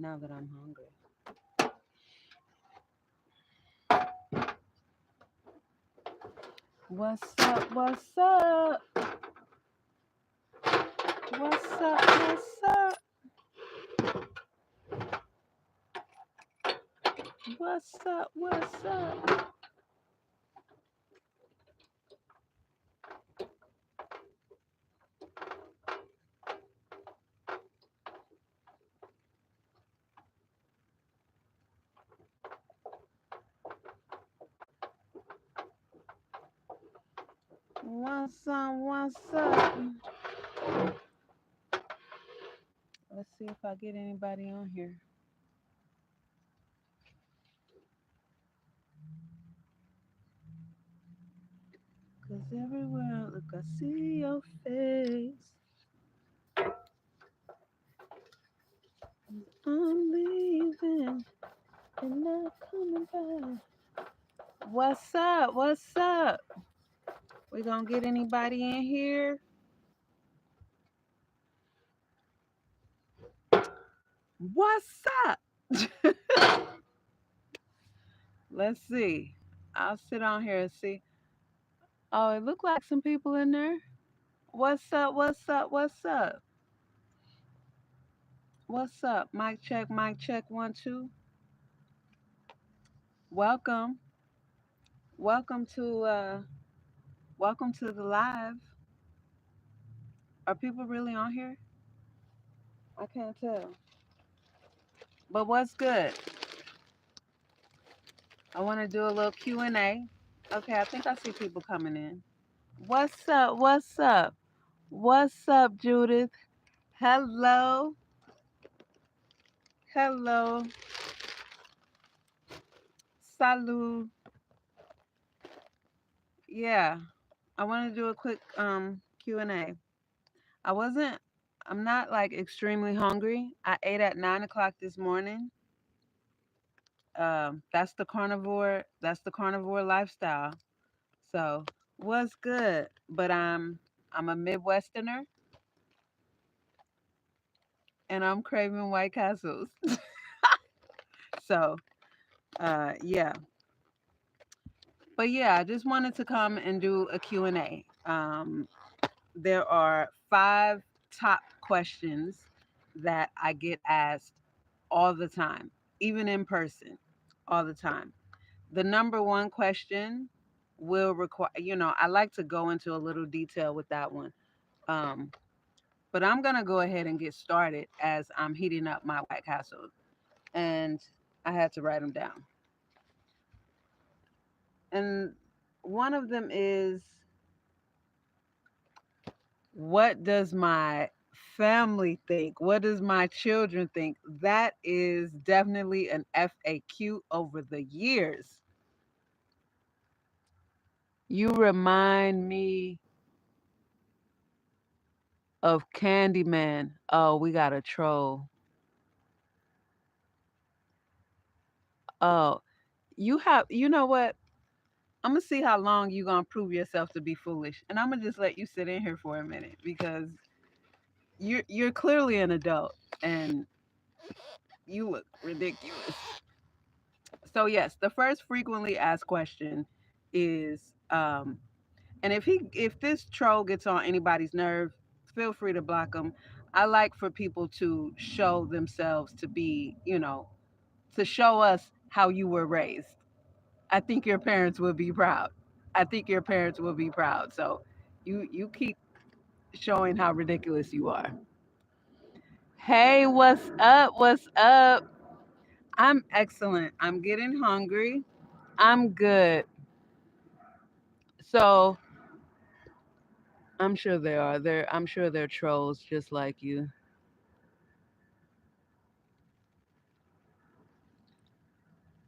now that I'm hungry. What's up? What's up? What's up? What's up? What's up? What's up? What's up? What's up? Let's see if I get anybody on here. Cause everywhere I look, I see your face. I'm leaving and not coming back. What's up? What's up? We gonna get anybody in here? What's up? Let's see. I'll sit on here and see. Oh, it looked like some people in there. What's up? What's up? What's up? What's up? Mic check, mic check, 1, 2. Welcome. Welcome to welcome to the live. Are people really on here? I can't tell. But what's good? I want to do a little Q&A. Okay, I think I see people coming in. What's up? What's up? What's up, Judith? Hello. Hello. Salut. Yeah. I want to do a quick Q&A. I wasn't I'm not like extremely hungry. I ate at 9 o'clock this morning. That's the carnivore lifestyle. So what's good? But I'm a Midwesterner and I'm craving White Castles. So yeah. But yeah, I just wanted to come and do a Q&A. There are 5 top questions that I get asked all the time, even in person, all the time. The number one question will require, I like to go into a little detail with that one. Um, but I'm going to go ahead and get started as I'm heating up my White Castle. And I had to write them down. And one of them is, what does my family think? What does my children think? That is definitely an FAQ over the years. You remind me of Candyman. Oh, we got a troll. Oh, you know what? I'm gonna see how long you gonna prove yourself to be foolish, and I'm gonna just let you sit in here for a minute because you're clearly an adult and you look ridiculous. So yes, the first frequently asked question is, and if this troll gets on anybody's nerve, feel free to block them. I like for people to show themselves to be, to show us how you were raised. I think your parents will be proud. I think your parents will be proud. So you keep showing how ridiculous you are. Hey, what's up? What's up? I'm excellent. I'm getting hungry. I'm good. So I'm sure they are. I'm sure they're trolls just like you.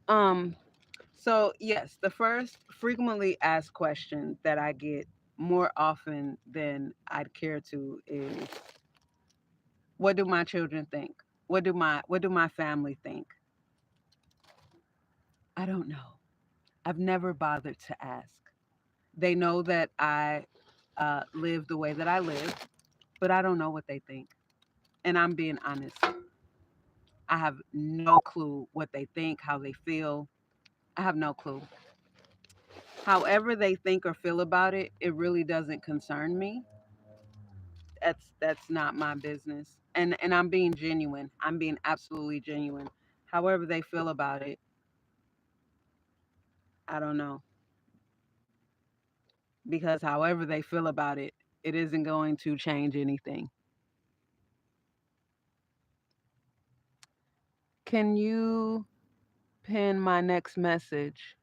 Um, so yes, the first frequently asked question that I get more often than I'd care to is, what do my children think? What do my family think? I don't know. I've never bothered to ask. They know that I live the way that I live, but I don't know what they think. And I'm being honest. I have no clue what they think, how they feel. I have no clue. However they think or feel about it, it really doesn't concern me. That's not my business. And I'm being genuine. I'm being absolutely genuine. However they feel about it, I don't know. Because however they feel about it, it isn't going to change anything. Can you pin my next message?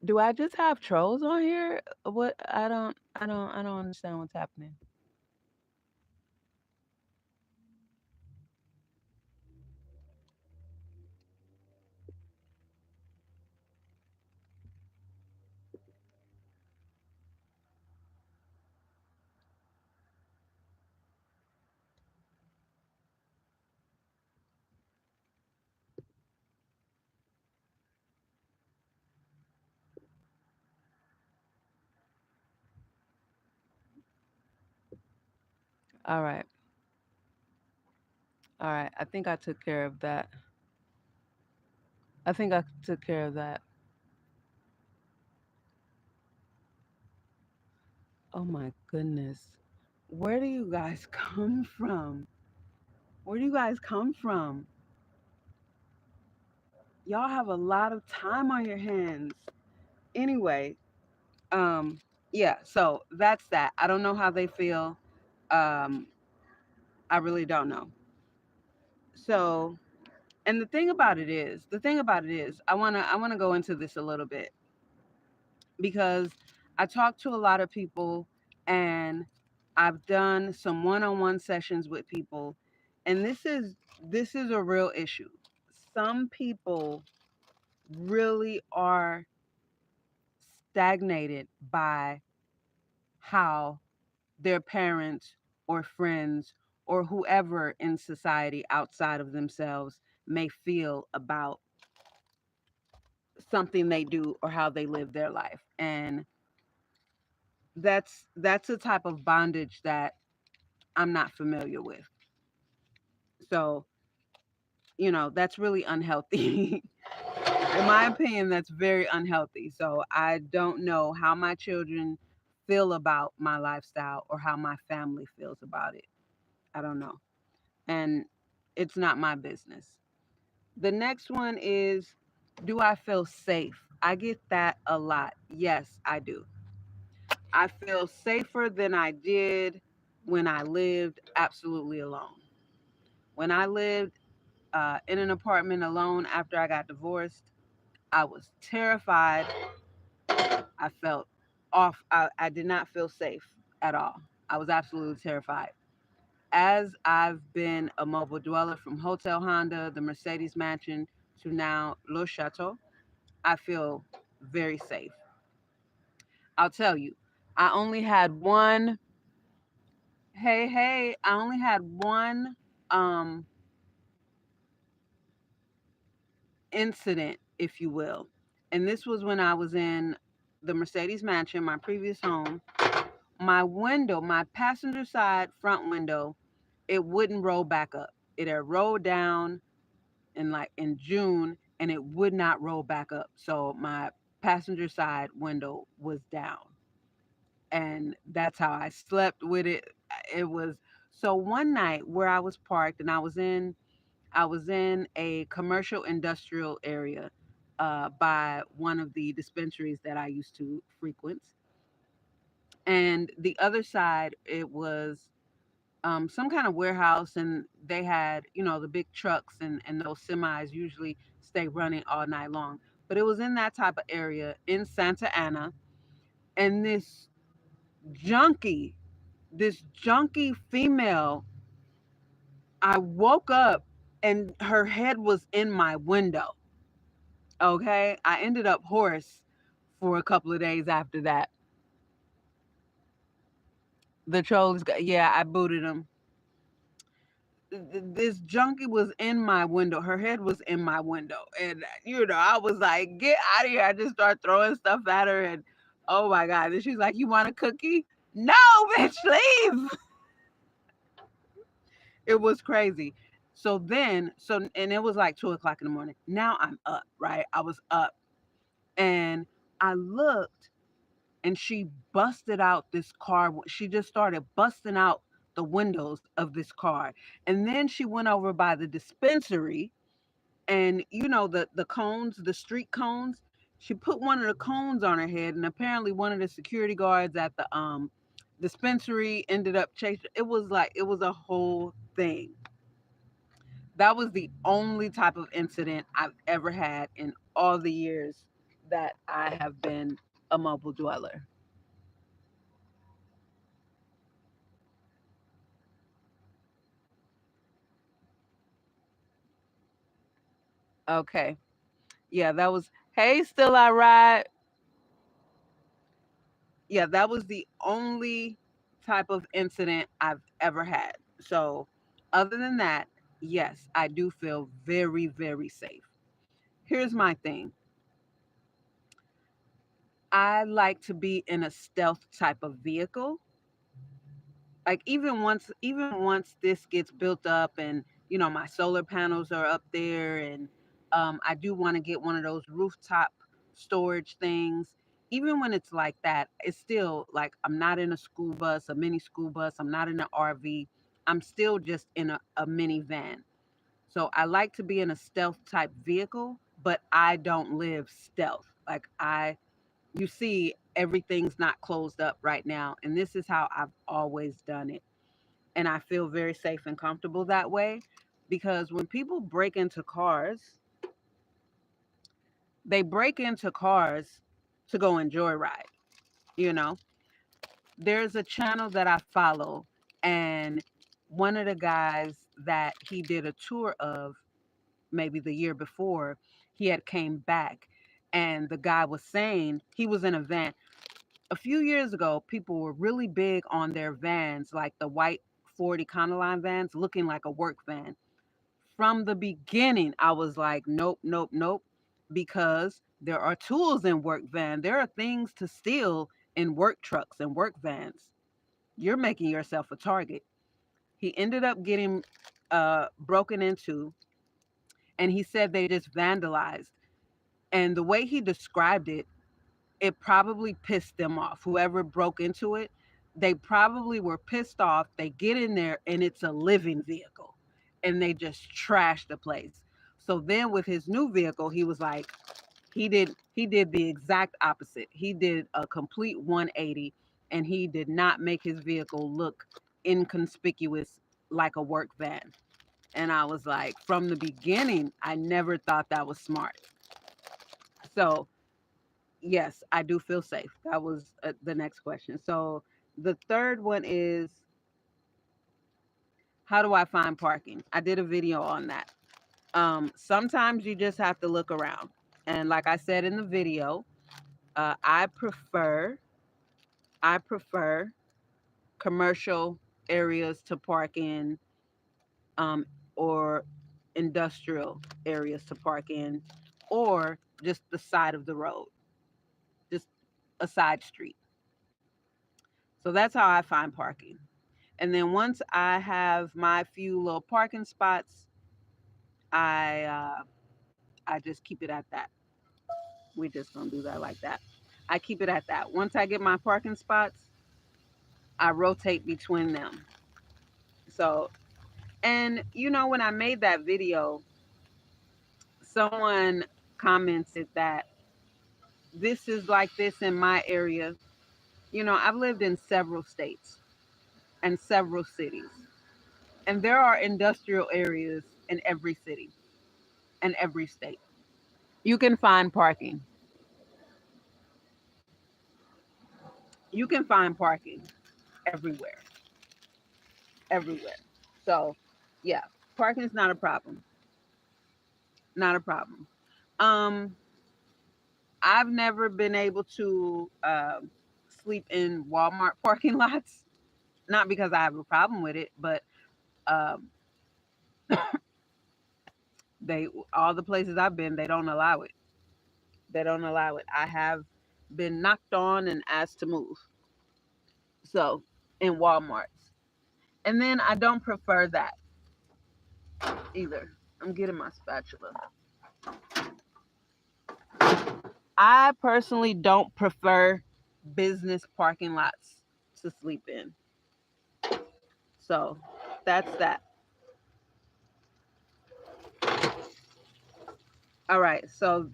Do I just have trolls on here? What I don't understand what's happening. All right. All right. I think I took care of that. I think I took care of that. Oh my goodness. Where do you guys come from? Where do you guys come from? Y'all have a lot of time on your hands. Anyway, um yeah, so that's that. I don't know how they feel. Um I really don't know. So, and the thing about it is, I want to go into this a little bit because I talk to a lot of people and I've done some one-on-one sessions with people, and this is a real issue. Some people really are stagnated by how their parents or friends or whoever in society outside of themselves may feel about something they do or how they live their life. And that's a type of bondage that I'm not familiar with. So, that's really unhealthy. In my opinion, that's very unhealthy. So, I don't know how my children feel about my lifestyle or how my family feels about it. I don't know. And it's not my business. The next one is, do I feel safe? I get that a lot. Yes, I do. I feel safer than I did when I lived absolutely alone. When I lived in an apartment alone after I got divorced, I was terrified. I felt off. I did not feel safe at all. I was absolutely terrified. As I've been a mobile dweller from Hotel Honda, the Mercedes Mansion, to now Le Château, I feel very safe. I'll tell you, I only had one. Hey, hey, I only had one um incident, if you will. And this was when I was in the Mercedes Mansion, my previous home. My window, my passenger side front window, it wouldn't roll back up. It had rolled down in June and it would not roll back up. So my passenger side window was down. And that's how I slept with it. It was so one night where I was parked and I was in a commercial industrial area by one of the dispensaries that I used to frequent. And the other side, it was some kind of warehouse, and they had, the big trucks and those semis usually stay running all night long. But it was in that type of area in Santa Ana, and junkie, this junkie female, I woke up and her head was in my window. Okay. I ended up hoarse for a couple of days after that. The trolls, yeah, I booted them. This junkie was in my window. Her head was in my window. And, I was like, get out of here. I just start throwing stuff at her. And oh my God. And she's like, you want a cookie? No, bitch, leave. It was crazy. And it was like 2 o'clock in the morning. Now I'm up, right? I was up and I looked and she busted out this car. She just started busting out the windows of this car. And then she went over by the dispensary and the cones, the street cones, she put one of the cones on her head and apparently one of the security guards at the dispensary ended up chasing. It was a whole thing. That was the only type of incident I've ever had in all the years that I have been a mobile dweller. Okay. Yeah, that was, hey, still I ride. Yeah, that was the only type of incident I've ever had. So, other than that, yes, I do feel very, very safe. Here's my thing. I like to be in a stealth type of vehicle. Like even once this gets built up and my solar panels are up there and I do want to get one of those rooftop storage things. Even when it's like that, it's still like I'm not in a school bus, a mini school bus, I'm not in an RV. I'm still just in a minivan. So I like to be in a stealth type vehicle, but I don't live stealth. You see, everything's not closed up right now, and this is how I've always done it. And I feel very safe and comfortable that way because when people break into cars, they break into cars to go enjoy ride. You know, there's a channel that I follow, and one of the guys that he did a tour of maybe the year before, he had came back, and the guy was saying he was in a van. A few years ago, people were really big on their vans, like the white 40 Econoline vans, looking like a work van. From the beginning, I was like, nope, nope, nope, because there are tools in work van. There are things to steal in work trucks and work vans. You're making yourself a target. He ended up getting broken into, and he said they just vandalized. And the way he described it, it probably pissed them off. Whoever broke into it, they probably were pissed off. They get in there and it's a living vehicle and they just trash the place. So then with his new vehicle, he was like, he did the exact opposite. He did a complete 180 and he did not make his vehicle look inconspicuous like a work van. And I was like, from the beginning, I never thought that was smart. So yes, I do feel safe. That was the next question. So the third one is, how do I find parking? I did a video on that. Sometimes you just have to look around. And like I said in the video, I prefer commercial areas to park in, um, or industrial areas to park in, or just the side of the road, just a side street. So that's how I find parking. And then once I have my few little parking spots, I just keep it at that. We just gonna do that like that. I keep it at that. Once I get my parking spots, I rotate between them. So, and when I made that video, someone commented that this is like this in my area. I've lived in several states and several cities, and there are industrial areas in every city and every state. You can find parking. You can find parking everywhere, everywhere. So, yeah, parking is not a problem. Not a problem. Um, I've never been able to sleep in Walmart parking lots. Not because I have a problem with it, but um, they all the places I've been, they don't allow it. They don't allow it. I have been knocked on and asked to move. So in Walmarts, and then I don't prefer that. either. I'm getting my spatula. I personally don't prefer business parking lots to sleep in. So that's that. All right. So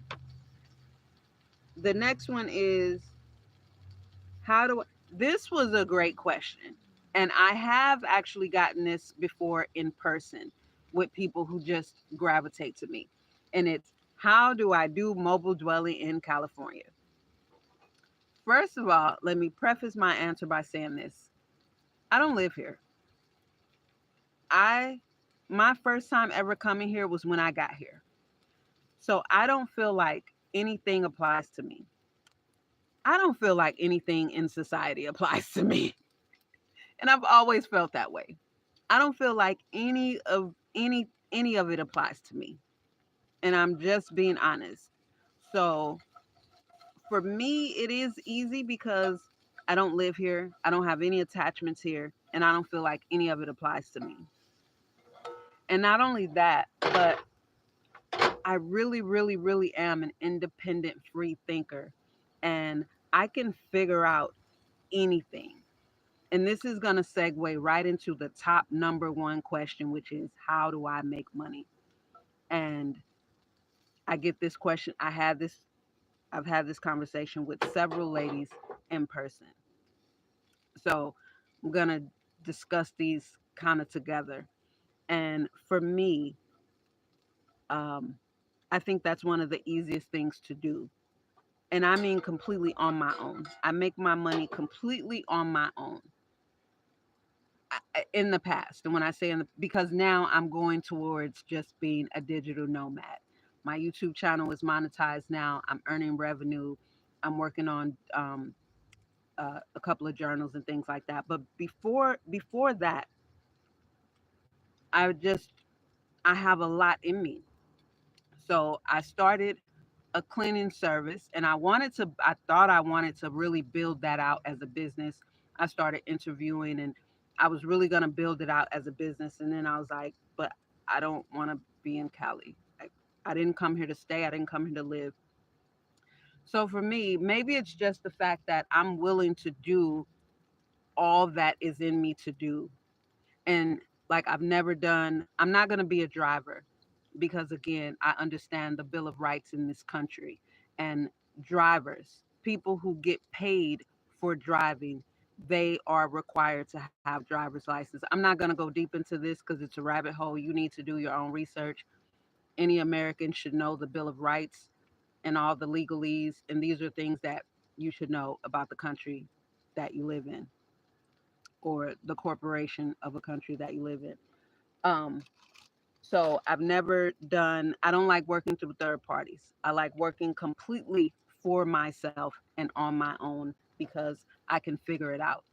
the next one is how do I, this was a great question. And I have actually gotten this before in person with people who just gravitate to me. And it's how do I do mobile dwelling in California? First of all, let me preface my answer by saying this. I don't live here. I My first time ever coming here was when I got here. So I don't feel like anything applies to me. I don't feel like anything in society applies to me. And I've always felt that way. I don't feel like any of it applies to me. And I'm just being honest. So for me it is easy because I don't live here. I don't have any attachments here and I don't feel like any of it applies to me. And not only that, but I really, really, really am an independent free thinker and I can figure out anything. And this is going to segue right into the top number one question, which is how do I make money? And I get this question. I've had this conversation with several ladies in person. So I'm going to discuss these kind of together. And for me, um, I think that's one of the easiest things to do. And I mean completely on my own. I make my money completely on my own. In the past, and when I say because now I'm going towards just being a digital nomad. My YouTube channel is monetized now. I'm earning revenue. I'm working on a couple of journals and things like that. But before that, I just I have a lot in me. So I started a cleaning service and I thought I wanted to really build that out as a business. I started interviewing and I was really going to build it out as a business, and then I was like, but I don't want to be in Cali. I didn't come here to stay. I didn't come here to live. So for me, maybe it's just the fact that I'm willing to do all that is in me to do. And like I'm not going to be a driver because again, I understand the Bill of Rights in this country, and drivers, people who get paid for driving, they are required to have driver's license. I'm not going to go deep into this because it's a rabbit hole. You need to do your own research. Any American should know the Bill of Rights and all the legalese, and these are things that you should know about the country that you live in or the corporation of a country that you live in. Um, so I don't like working through third parties. I like working completely for myself and on my own because I can figure it out.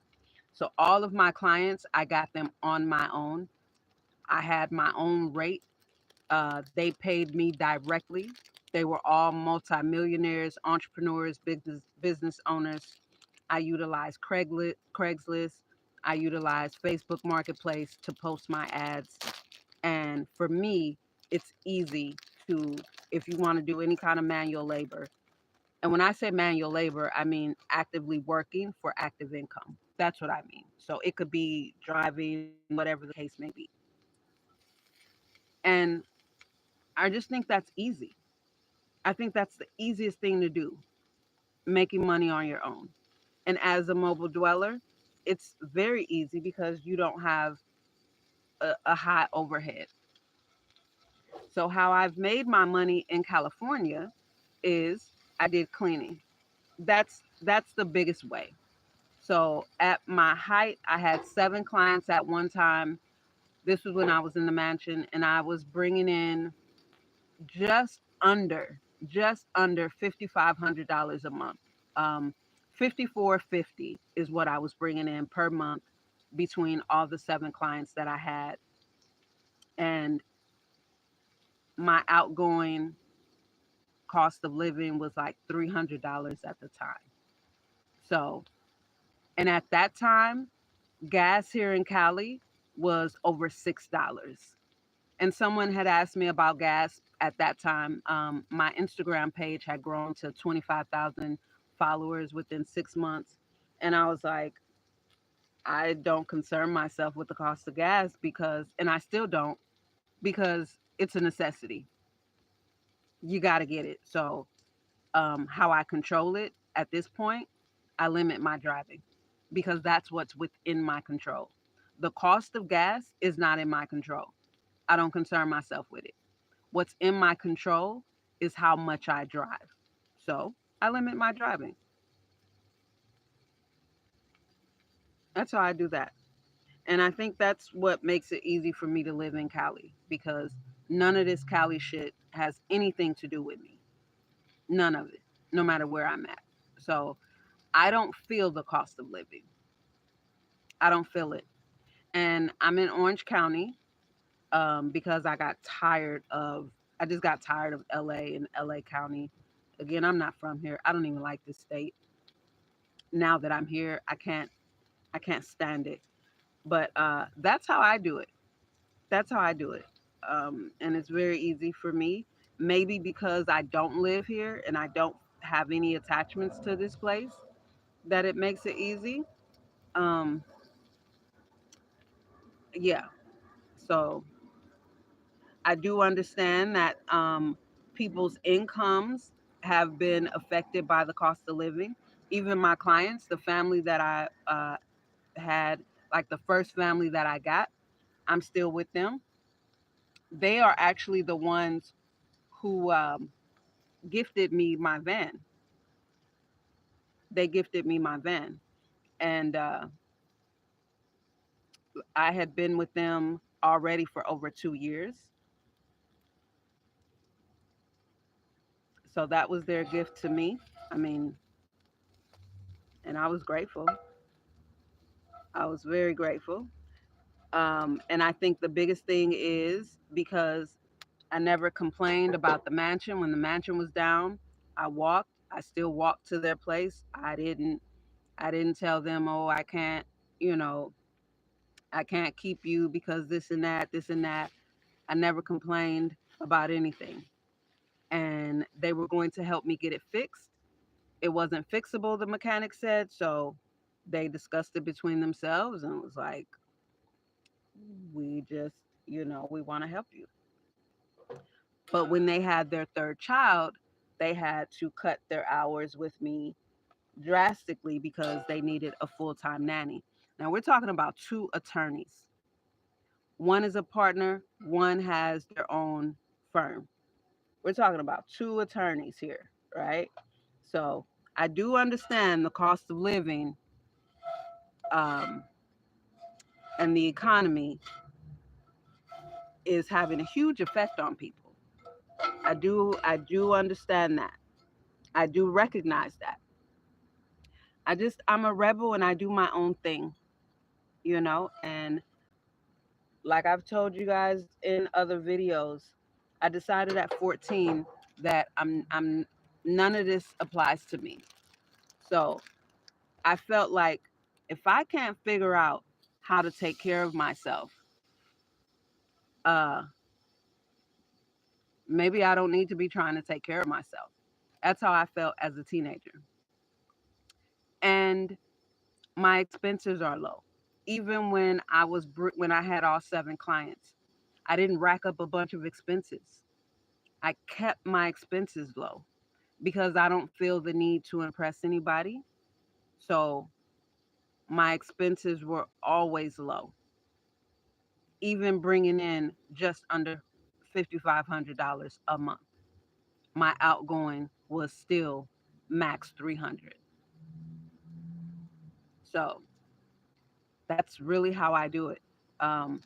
So all of my clients, I got them on my own. I had my own rate. They paid me directly. They were all multimillionaires, entrepreneurs, business owners. I utilized Craigslist. I utilized Facebook Marketplace to post my ads. And for me, it's easy to, if you want to do any kind of manual labor. And when I say manual labor, I mean actively working for active income. That's what I mean. So it could be driving, whatever the case may be. And I just think that's easy. I think that's the easiest thing to do, making money on your own. And as a mobile dweller, it's very easy because you don't have a high overhead. So how I've made my money in California is I did cleaning. That's the biggest way. So at my height, I had 7 clients at one time. This was when I was in the mansion, and I was bringing in just under just under $5,500 a month. 5450 is what I was bringing in per month between all the 7 clients that I had, and my outgoing cost of living was like $300 at the time. So, and at that time, gas here in Cali was over $6. And someone had asked me about gas at that time. My Instagram page had grown to 25,000 followers within 6 months. And I was like, I don't concern myself with the cost of gas because, and I still don't, because it's a necessity. You got to get it. So, how I control it at this point, I limit my driving because that's what's within my control. The cost of gas is not in my control. I don't concern myself with it. What's in my control is how much I drive. So I limit my driving. That's how I do that. And I think that's what makes it easy for me to live in Cali because none of this Cali shit has anything to do with me. None of it, no matter where I'm at. So I don't feel the cost of living. I don't feel it. And I'm in Orange County because I just got tired of LA and LA County. Again, I'm not from here. I don't even like this state. Now that I'm here, I can't stand it. But that's how I do it. That's how I do it. And it's very easy for me. Maybe because I don't live here and I don't have any attachments to this place, that it makes it easy. Um, yeah. So I do understand that people's incomes have been affected by the cost of living. Even my clients, the family that I had, like the first family that I got, I'm still with them. They are actually the ones who gifted me my van. They gifted me my van. And I had been with them already for over 2 years. So that was their gift to me. I mean, and I was grateful. I was very grateful. And I think the biggest thing is because I never complained about the mansion. When the mansion was down, I walked. I still walked to their place. I didn't tell them, "Oh, I can't, you know, I can't keep you because this and that, this and that." I never complained about anything. And they were going to help me get it fixed. It wasn't fixable, the mechanic said, so they discussed it between themselves and was like, "We just, we want to help you." But when they had their third child, they had to cut their hours with me drastically because they needed a full-time nanny. Now we're talking about two attorneys. One is a partner, one has their own firm. We're talking about two attorneys here, right? So I do understand the cost of living um, and the economy is having a huge effect on people. I do understand that. I do recognize that. I'm a rebel and I do my own thing, and like I've told you guys in other videos, I decided at 14 that I'm none of this applies to me. So I felt like if I can't figure out how to take care of myself, uh maybe I don't need to be trying to take care of myself. That's how I felt as a teenager. And my expenses are low. Even when I had all 7 clients, I didn't rack up a bunch of expenses. I kept my expenses low because I don't feel the need to impress anybody. So my expenses were always low, even bringing in just under $5,500 a month. My outgoing was still max 300. So that's really how I do it. Um,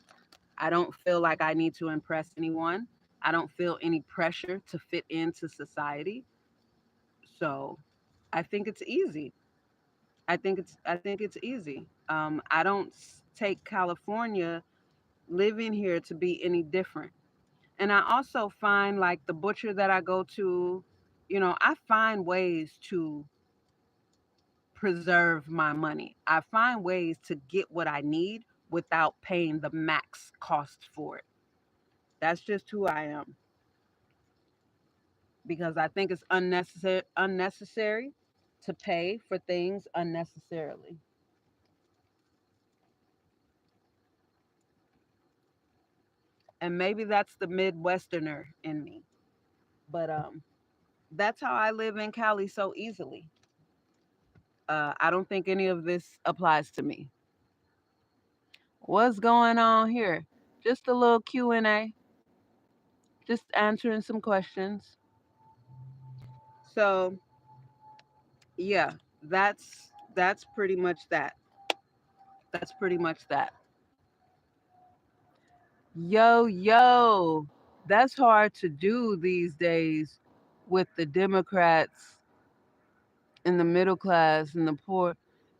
I don't feel like I need to impress anyone. I don't feel any pressure to fit into society. So I think it's easy. I think it's easy. I don't take California living here to be any different. And I also find like the butcher that I go to, I find ways to preserve my money. I find ways to get what I need without paying the max cost for it. That's just who I am because I think it's unnecessary to pay for things unnecessarily. And maybe that's the Midwesterner in me. But that's how I live in Cali so easily. I don't think any of this applies to me. What's going on here? Just a little Q&A, just answering some questions. So, yeah, that's pretty much that. That's pretty much that. Yo, yo. That's hard to do these days with the Democrats and the middle class and the poor.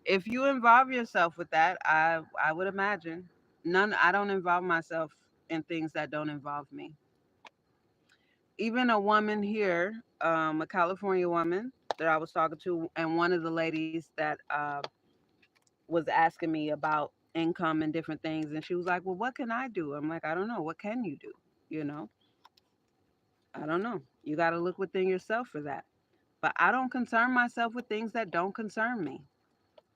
If you involve yourself with that, I would imagine. I don't involve myself in things that don't involve me. Even a woman here, a California woman that I was talking to, and one of the ladies that was asking me about income and different things, and she was like, "Well, what can I do?" I'm like, "I don't know. What can you do? You know, I don't know. You got to look within yourself for that." But I don't concern myself with things that don't concern me.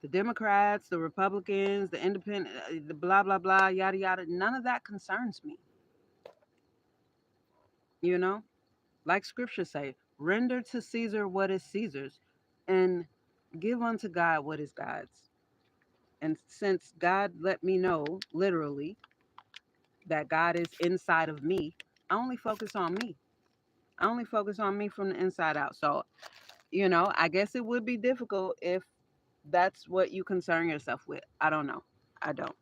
The Democrats, the Republicans, the independent, the blah blah blah, yada yada. None of that concerns me. You know, like Scripture say, render to Caesar what is Caesar's, and give unto God what is God's. And since God let me know, literally, that God is inside of me, I only focus on me. I only focus on me from the inside out. So, I guess it would be difficult if that's what you concern yourself with. I don't know. I don't.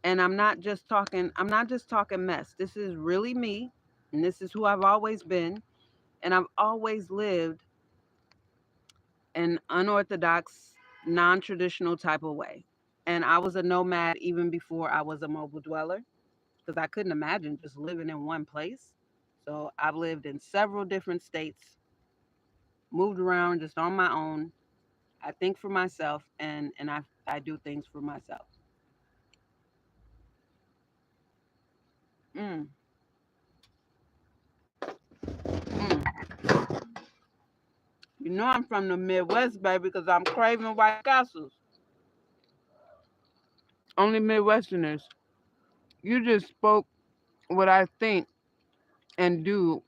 And I'm not just talking mess. This is really me, and this is who I've always been, and I've always lived an unorthodox, non-traditional type of way. And I was a nomad even before I was a mobile dweller because I couldn't imagine just living in one place. So I've lived in several different states, moved around just on my own. I think for myself, and I do things for myself. Mm, mm. You know I'm from the Midwest, baby, because I'm craving White Castles. Only Midwesterners. You just spoke what I think and do.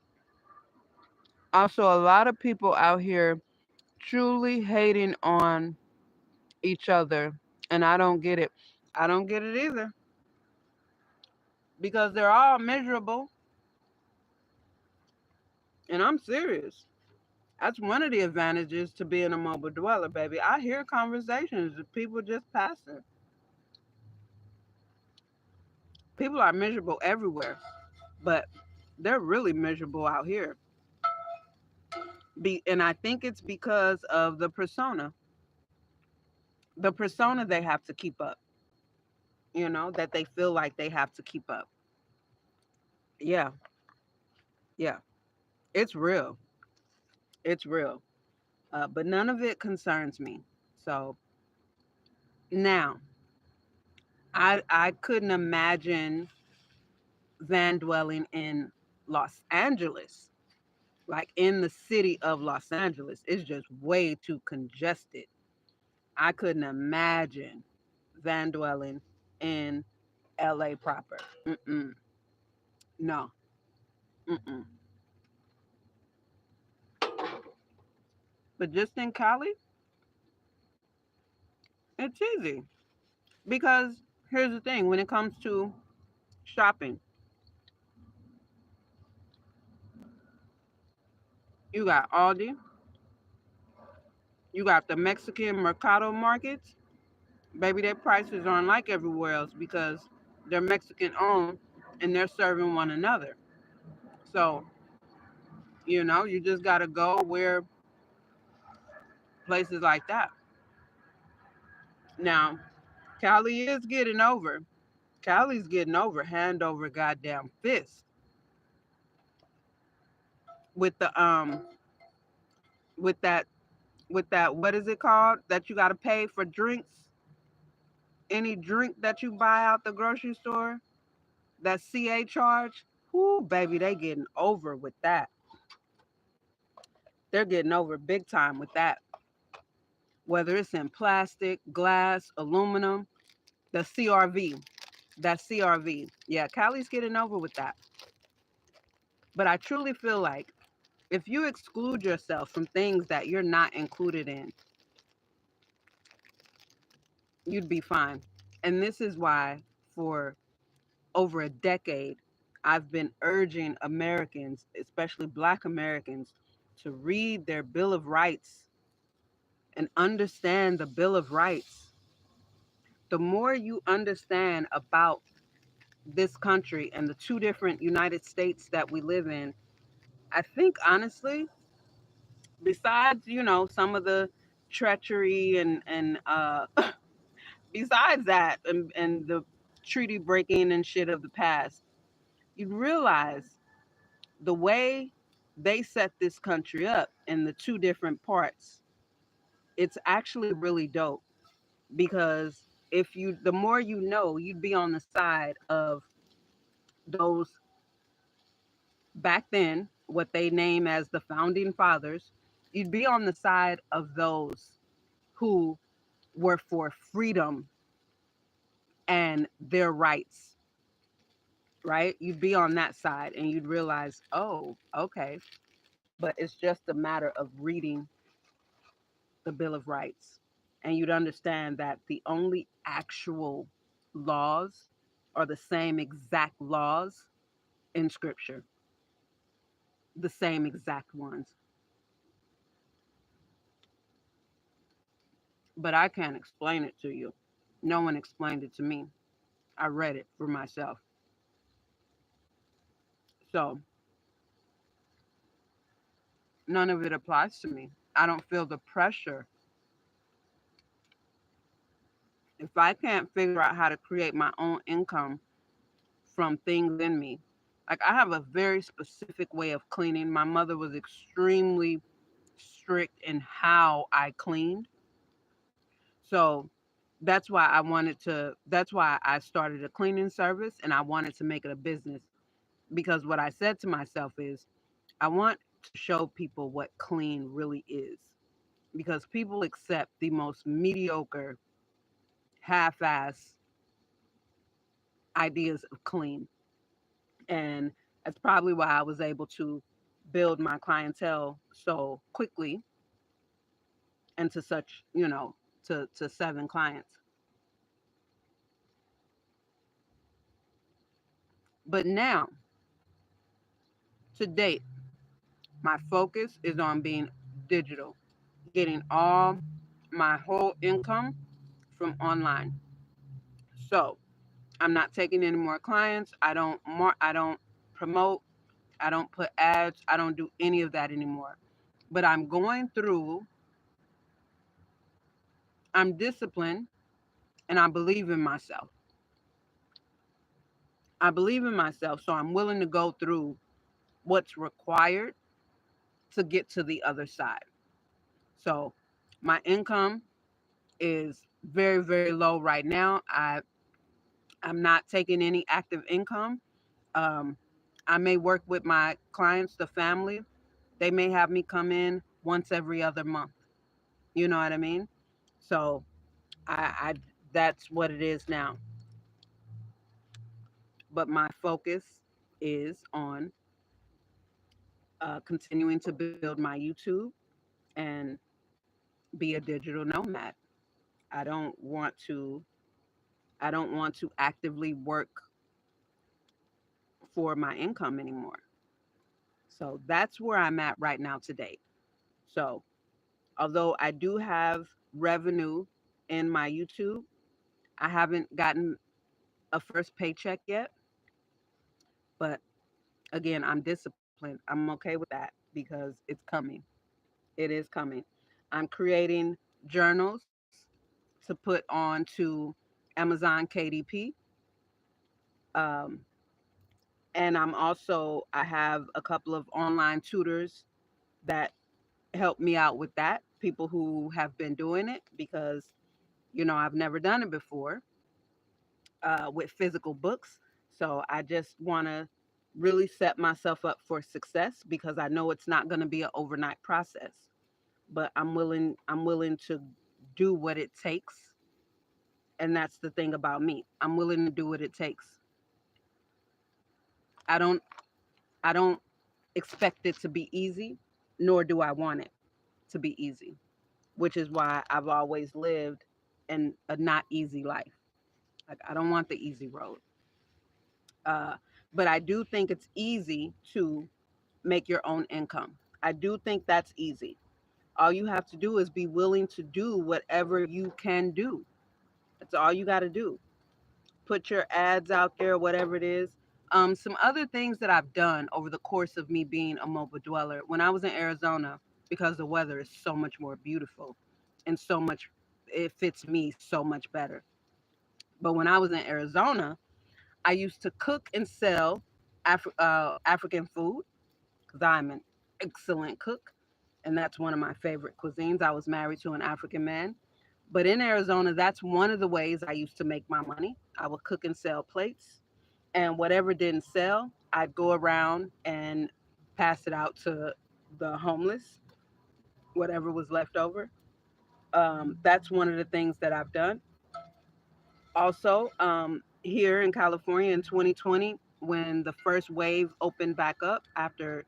Also, a lot of people out here truly hating on each other, and I don't get it. I don't get it either because they're all miserable, and I'm serious. That's one of the advantages to being a mobile dweller, baby. I hear conversations of people just passing. People are miserable everywhere, but they're really miserable out here. And I think it's because of the persona they have to keep up. That they feel like they have to keep up. Yeah, yeah, it's real. It's real. But none of it concerns me. So now, I couldn't imagine van dwelling in Los Angeles, like in the city of Los Angeles. It's just way too congested. I couldn't imagine van dwelling in LA proper. Mm-mm. No. Mm-mm. But just in Cali, it's easy because here's the thing: when it comes to shopping, you got Aldi, you got the Mexican Mercado markets. Baby, their prices aren't like everywhere else because they're Mexican owned and they're serving one another. So, you just got to go where places like that. Now, Cali is getting over. Cali's getting over hand over goddamn fist with the with that what is it called that you got to pay for drinks? Any drink that you buy out the grocery store, that CA charge. Whoo, baby, they getting over with that. They're getting over big time with that. Whether it's in plastic, glass, aluminum, the CRV, that CRV. Yeah, Cali's getting over with that. But I truly feel like if you exclude yourself from things that you're not included in, you'd be fine. And this is why, for over a decade, I've been urging Americans, especially Black Americans, to read their Bill of Rights and understand the Bill of Rights. The more you understand about this country and the two different United States that we live in, I think honestly, besides, some of the treachery and besides that and the treaty breaking and shit of the past, you'd realize the way they set this country up in the two different parts, it's actually really dope because if you the more you know, you'd be on the side of those back then, what they name as the founding fathers. You'd be on the side of those who were for freedom and their rights, right? You'd be on that side and you'd realize, oh, okay. But it's just a matter of reading the Bill of Rights. And you'd understand that the only actual laws are the same exact laws in Scripture, the same exact ones. But I can't explain it to you. No one explained it to me. I read it for myself. So none of it applies to me. I don't feel the pressure. If I can't figure out how to create my own income from things in me, like I have a very specific way of cleaning. My mother was extremely strict in how I cleaned. So that's why I started a cleaning service and I wanted to make it a business because what I said to myself is I want to show people what clean really is because people accept the most mediocre, half-ass ideas of clean. And that's probably why I was able to build my clientele so quickly and to such, to 7 clients. But now, to date, my focus is on being digital, getting all my whole income from online. So I'm not taking any more clients. I don't promote, I don't put ads, I don't do any of that anymore. But I'm disciplined and I believe in myself. I believe in myself, so I'm willing to go through what's required to get to the other side. So my income is very, very low right now. I'm not taking any active income. Um, I may work with my clients, the family. They may have me come in once every other month. You know what I mean? So I that's what it is now. But my focus is on continuing to build my YouTube and be a digital nomad. I don't want to I don't want to actively work for my income anymore. So that's where I'm at right now today. So although I do have revenue in my YouTube, I haven't gotten a first paycheck yet. But again, I'm disciplined. I'm okay with that because it's coming. It is coming. I'm creating journals to put on to Amazon KDP. Um, and I have a couple of online tutors that help me out with that. People who have been doing it because, I've never done it before with physical books. So I just want to really set myself up for success because I know it's not going to be an overnight process. But I'm willing to do what it takes, and that's the thing about me. I'm willing to do what it takes. I don't I don't expect it to be easy, nor do I want it to be easy, which is why I've always lived in a not easy life. Like I don't want the easy road. Uh, but I do think it's easy to make your own income. I do think that's easy. All you have to do is be willing to do whatever you can do. That's all you got to do. Put your ads out there, whatever it is. Some other things that I've done over the course of me being a mobile dweller, when I was in Arizona, because the weather is so much more beautiful and so much, it fits me so much better. But when I was in Arizona, I used to cook and sell African food because I'm an excellent cook. And that's one of my favorite cuisines. I was married to an African man. But in Arizona, that's one of the ways I used to make my money. I would cook and sell plates, and whatever didn't sell, I'd go around and pass it out to the homeless, whatever was left over. That's one of the things that I've done. Also, here in California in 2020, when the first wave opened back up after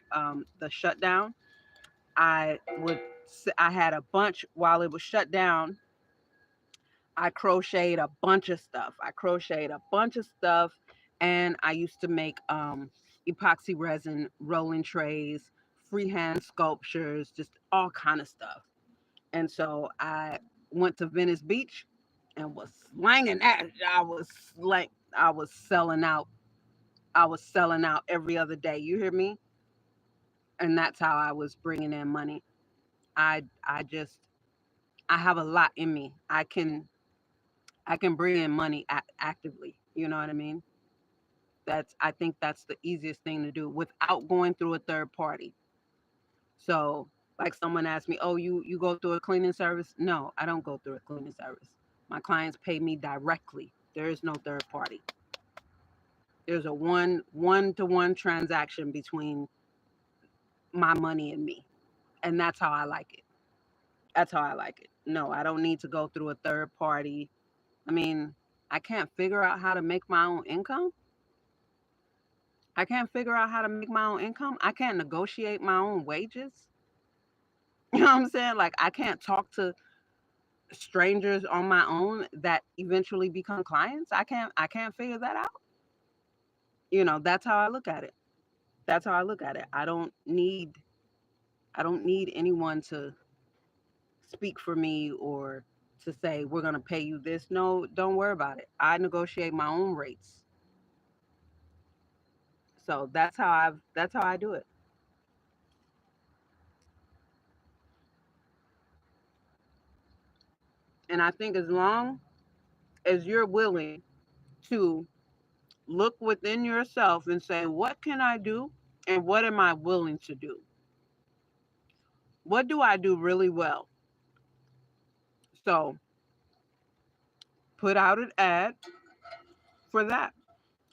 the shutdown, I would I had a bunch while it was shut down. I crocheted a bunch of stuff. And I used to make epoxy resin rolling trays, freehand sculptures, just all kind of stuff. And so I went to Venice Beach and was slanging that. I was selling out. I was selling out every other day. You hear me? And that's how I was bringing in money. I just I have a lot in me. I can bring in money actively. You know what I mean? I think that's the easiest thing to do without going through a third party. So, like someone asked me, "Oh, you go through a cleaning service?" No, I don't go through a cleaning service. My clients pay me directly. There is no third party. There's a one to one transaction between my money and me, and that's how I like it. That's how I like it. No, I don't need to go through a third party. I mean, I can't figure out how to make my own income. I can't figure out how to make my own income. I can't negotiate my own wages. You know what I'm saying? Like I can't talk to strangers on my own that eventually become clients. I can't figure that out. That's how I look at it. That's how I look at it. I don't need anyone to speak for me or to say we're going to pay you this. No, don't worry about it. I negotiate my own rates. So that's how I do it. And I think as long as you're willing to look within yourself and say, what can I do and what am I willing to do? What do I do really well? So put out an ad for that.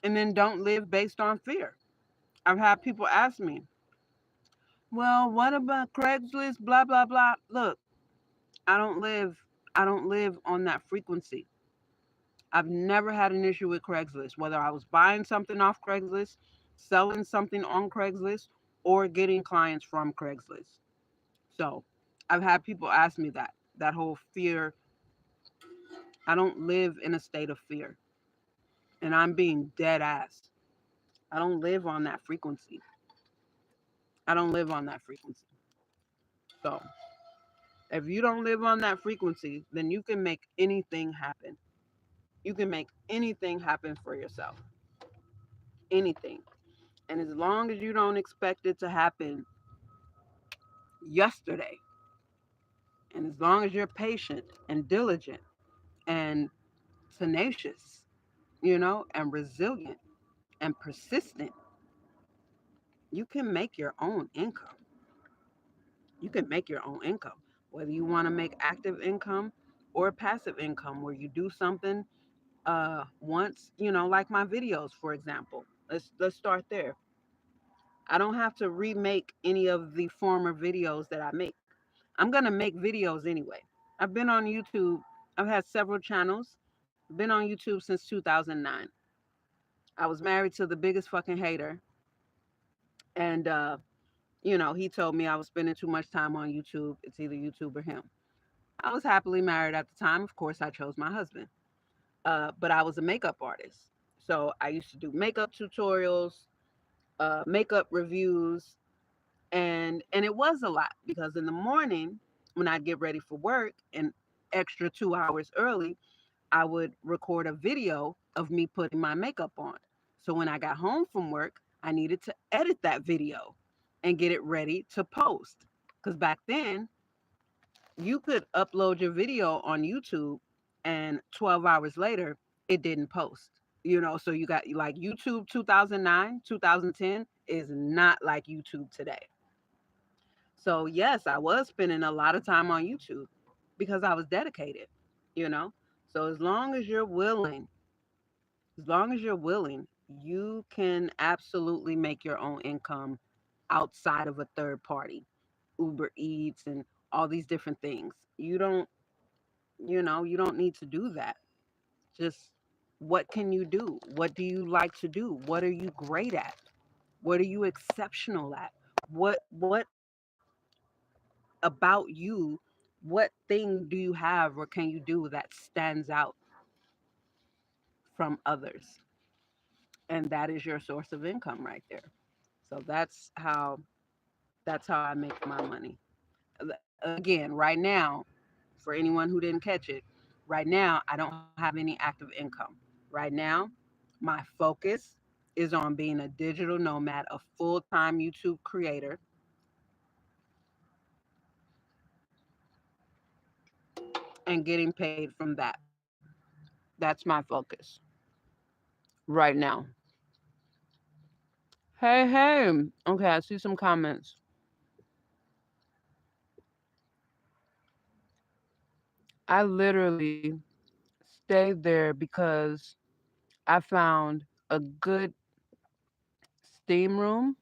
And then don't live based on fear. I've had people ask me, well, what about Craigslist? Blah, blah, blah. Look, I don't live I don't live on that frequency. I've never had an issue with Craigslist, whether I was buying something off Craigslist, selling something on Craigslist, or getting clients from Craigslist. So I've had people ask me that whole fear. I don't live in a state of fear. And I'm being dead ass. I don't live on that frequency. I don't live on that frequency. So if you don't live on that frequency, then you can make anything happen. You can make anything happen for yourself. Anything. And as long as you don't expect it to happen yesterday, and as long as you're patient and diligent and tenacious, and resilient and persistent, you can make your own income. You can make your own income, whether you want to make active income or passive income, where you do something once, like my videos, for example. Let's start there. I don't have to remake any of the former videos that I make. I'm going to make videos anyway. I've been on YouTube. I've had several channels. Been on YouTube since 2009. I was married to the biggest fucking hater. And, he told me I was spending too much time on YouTube. It's either YouTube or him. I was happily married at the time. Of course, I chose my husband. But I was a makeup artist. So I used to do makeup tutorials, makeup reviews, and it was a lot because in the morning when I'd get ready for work and extra 2 hours early, I would record a video of me putting my makeup on. So when I got home from work, I needed to edit that video and get it ready to post. Because back then, you could upload your video on YouTube and 12 hours later, it didn't post. So you got like YouTube 2009, 2010 is not like YouTube today. So, yes, I was spending a lot of time on YouTube because I was dedicated, you know. So as long as you're willing, you can absolutely make your own income outside of a third party, Uber Eats and all these different things. You don't need to do that. Just what can you do? What do you like to do? What are you great at? What are you exceptional at? What about you, what thing do you have or can you do that stands out from others? And that is your source of income right there. So that's how I make my money. Again, right now, for anyone who didn't catch it, right now I don't have any active income. Right now, my focus is on being a digital nomad, a full-time YouTube creator, and getting paid from that. That's my focus right now. Hey, hey. Okay, I see some comments. I literally stayed there because I found a good steam room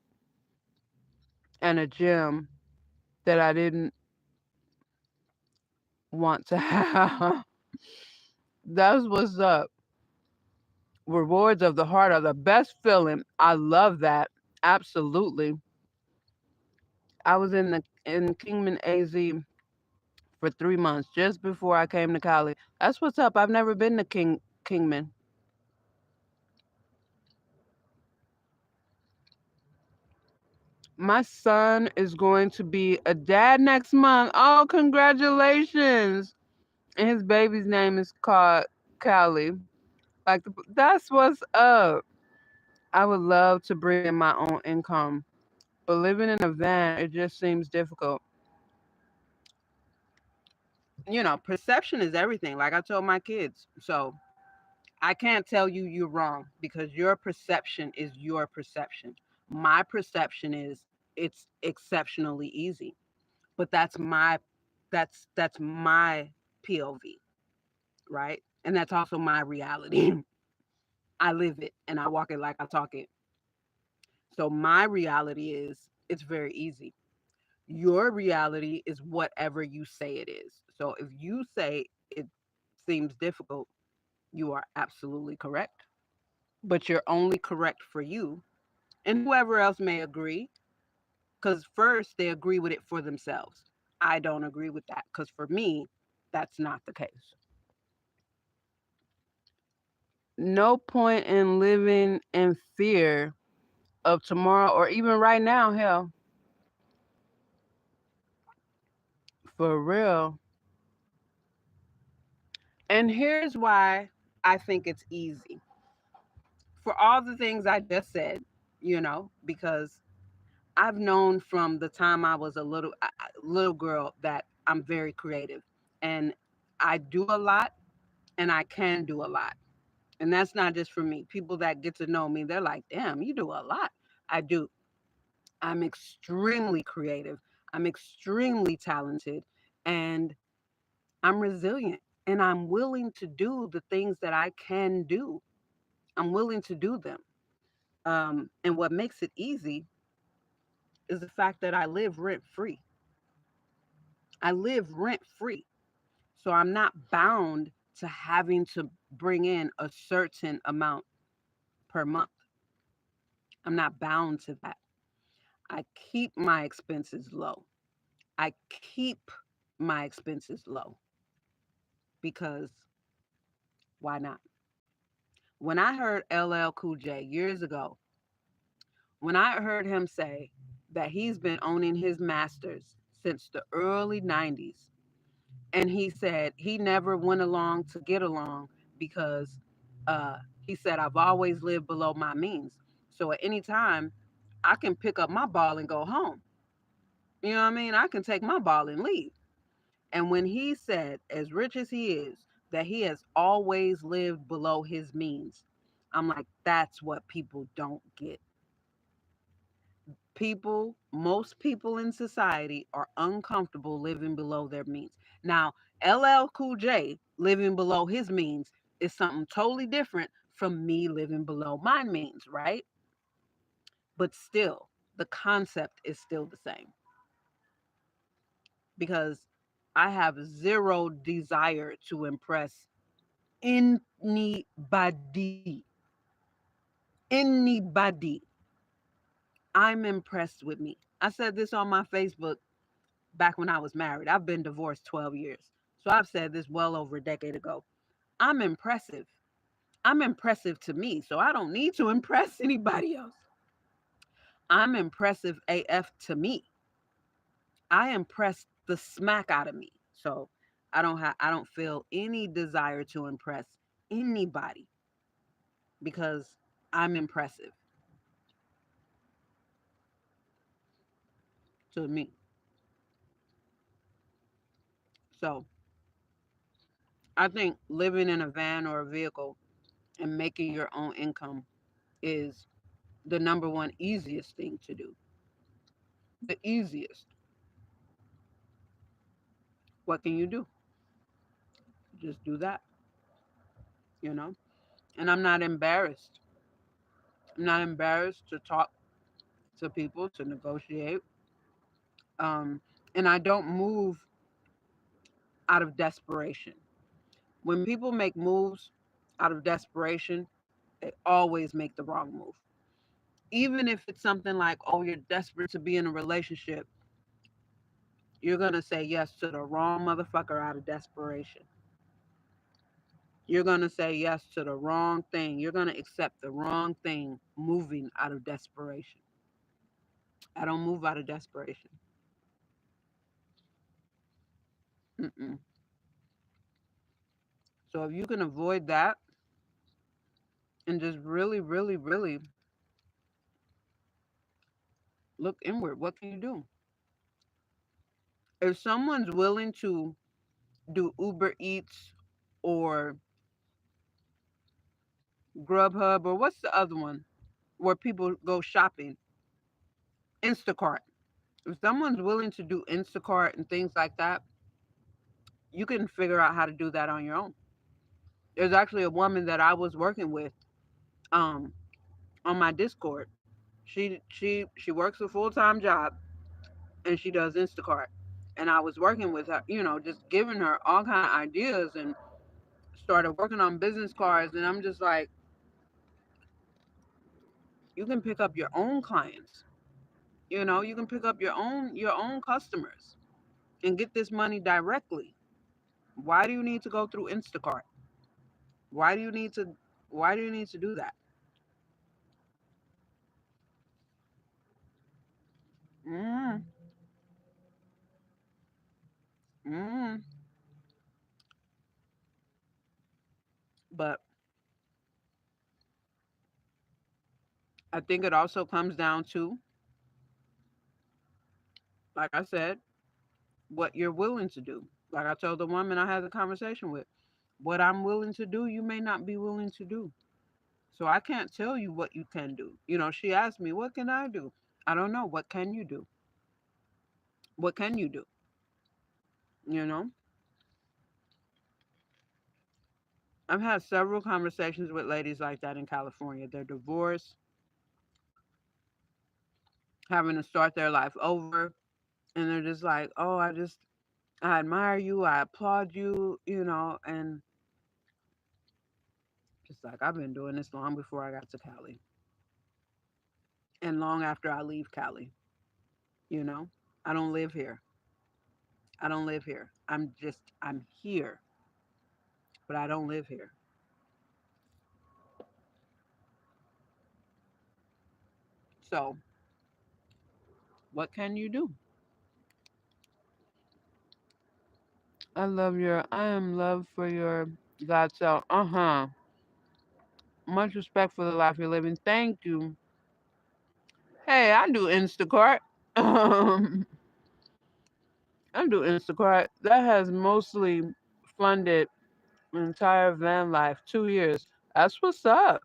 and a gym that I didn't want to have. That's what's up. Rewards of the heart are the best feeling. I love that. Absolutely. I was in Kingman AZ for 3 months just before I came to Cali. That's what's up. I've never been to Kingman. My son is going to be a dad next month. Oh, congratulations. And his baby's name is called Cali. That's what's up. I would love to bring in my own income, but living in a van, it just seems difficult. Perception is everything. Like I told my kids. So I can't tell you you're wrong because your perception is your perception. My perception is it's exceptionally easy. But that's my POV, right? And that's also my reality. I live it and I walk it like I talk it. So my reality is it's very easy. Your reality is whatever you say it is. So if you say it seems difficult, you are absolutely correct. But you're only correct for you. And whoever else may agree, because first they agree with it for themselves. I don't agree with that because for me, that's not the case. No point in living in fear of tomorrow or even right now, hell, for real. And here's why I think it's easy. For all the things I just said, because I've known from the time I was a little girl that I'm very creative and I do a lot and I can do a lot. And that's not just for me. People that get to know me, they're like, "Damn, you do a lot." I do. I'm extremely creative. I'm extremely talented and I'm resilient and I'm willing to do the things that I can do. I'm willing to do them. And what makes it easy is the fact that I live rent free. I live rent free. So I'm not bound to having to bring in a certain amount per month. I'm not bound to that. I keep my expenses low. I keep my expenses low because why not? When I heard LL Cool J years ago, when I heard him say that he's been owning his masters since the early 90s, and he said he never went along to get along because he said, I've always lived below my means. So at any time, I can pick up my ball and go home. You know what I mean? I can take my ball and leave. And when he said, as rich as he is, that he has always lived below his means, I'm like, that's what people don't get. Most people in society are uncomfortable living below their means. Now, LL Cool J living below his means is something totally different from me living below my means, right? But still, the concept is still the same because I have zero desire to impress anybody. Anybody. I'm impressed with me. I said this on my Facebook back when I was married. I've been divorced 12 years. So I've said this well over a decade ago. I'm impressive. I'm impressive to me. So I don't need to impress anybody else. I'm impressive AF to me. I impress the smack out of me. So I don't feel any desire to impress anybody because I'm impressive to me. So I think living in a van or a vehicle and making your own income is the number one easiest thing to do. The easiest. What can you do? Just do that, you know? And I'm not embarrassed. I'm not embarrassed to talk to people, to negotiate. Um, and I don't move out of desperation. When people make moves out of desperation, they always make the wrong move. Even if it's something like, oh, you're desperate to be in a relationship, you're going to say yes to the wrong motherfucker out of desperation. You're going to say yes to the wrong thing. You're going to accept the wrong thing moving out of desperation. I don't move out of desperation. Mm-mm. So if you can avoid that and just really, really, really look inward, what can you do? If someone's willing to do Uber Eats or Grubhub or what's the other one where people go shopping? Instacart. If someone's willing to do Instacart and things like that, you can figure out how to do that on your own. There's actually a woman that I was working with um, on my Discord. She works a full-time job and she does Instacart. And I was working with her, just giving her all kind of ideas and started working on business cards. And I'm just like, you can pick up your own clients. You can pick up your own customers and get this money directly. Why do you need to go through Instacart? Why do you need to why do you need to do that? Mm, mm. But I think it also comes down to, like I said, what you're willing to do. Like I told the woman I had the conversation with, what I'm willing to do, you may not be willing to do. So I can't tell you what you can do. She asked me, what can I do? I don't know. What can you do? What can you do? You know, I've had several conversations with ladies like that in California. They're divorced. having to start their life over, and they're just like, "Oh, I admire you, I applaud you," and just like I've been doing this long before I got to Cali, and long after I leave Cali. You know, I don't live here. I don't live here. I'm here, but I don't live here. So, what can you do? I am love for your God self. Much respect for the life you're living. Thank you. Hey, I do Instacart. I do Instacart. That has mostly funded my entire van life, 2 years. That's what's up.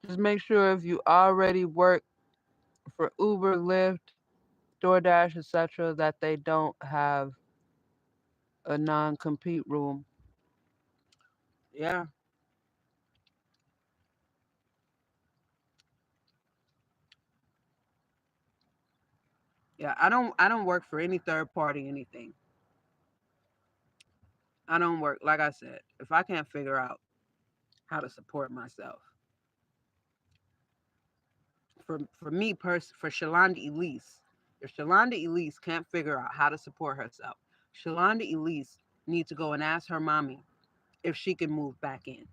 Just make sure if you already work for Uber, Lyft, DoorDash, etc., that they don't have a non-compete rule. Yeah, yeah. I don't work for any third party anything. I don't work like I said. If I can't figure out how to support myself, for Shalanda Elise, if Shalanda Elise can't figure out how to support herself, Shalanda Elise needs to go and ask her mommy if she can move back in,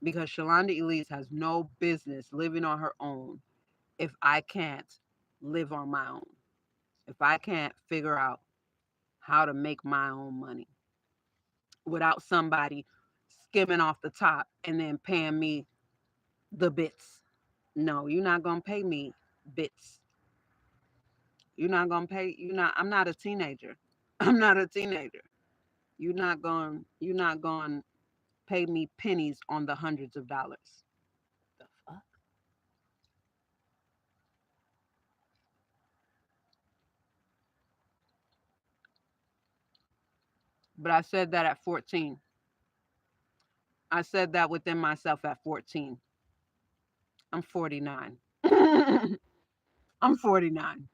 because Shalanda Elise has no business living on her own if I can't live on my own. If I can't figure out how to make my own money without somebody skimming off the top and then paying me the bits. No, you're not going to pay me bits. You're not going to pay I'm not a teenager. I'm not a teenager. You're not going to pay me pennies on the hundreds of dollars. The fuck? But I said that at 14. I said that within myself at 14. I'm 49. I'm 49.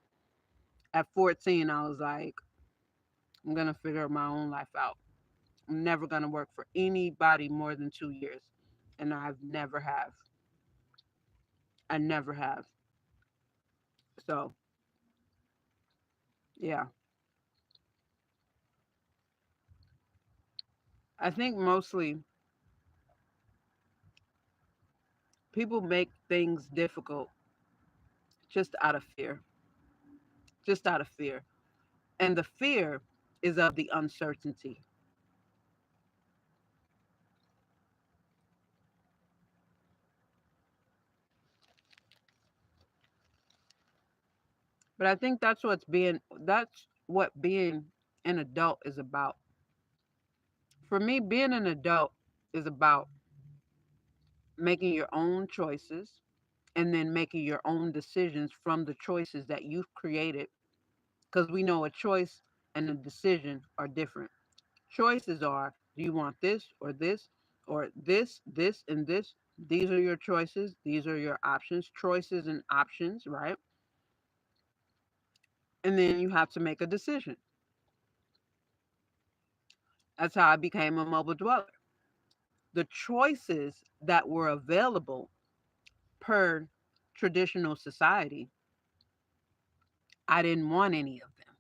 At 14, I was like, I'm going to figure my own life out. I'm never going to work for anybody more than 2 years. And I've never have. I never have. So, yeah. I think mostly people make things difficult just out of fear. Just out of fear. And the fear is of the uncertainty. But I think that's what being an adult is about. For me, being an adult is about making your own choices and then making your own decisions from the choices that you've created, because we know a choice and a decision are different. Choices are, do you want this or this or this, and this? These are your choices. These are your options, choices and options, right? And then you have to make a decision. That's how I became a mobile dweller. The choices that were available per traditional society, I didn't want any of them.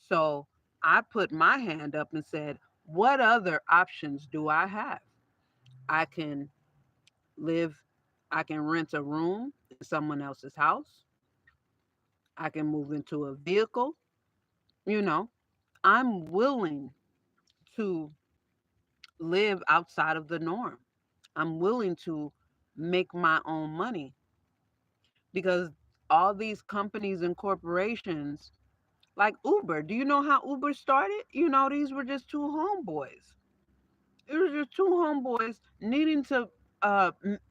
So I put my hand up and said, what other options do I have? I can live, I can rent a room in someone else's house. I can move into a vehicle. You know, I'm willing to live outside of the norm. I'm willing to make my own money, because all these companies and corporations, like Uber, do you know how Uber started? These were just two homeboys. It was just two homeboys needing to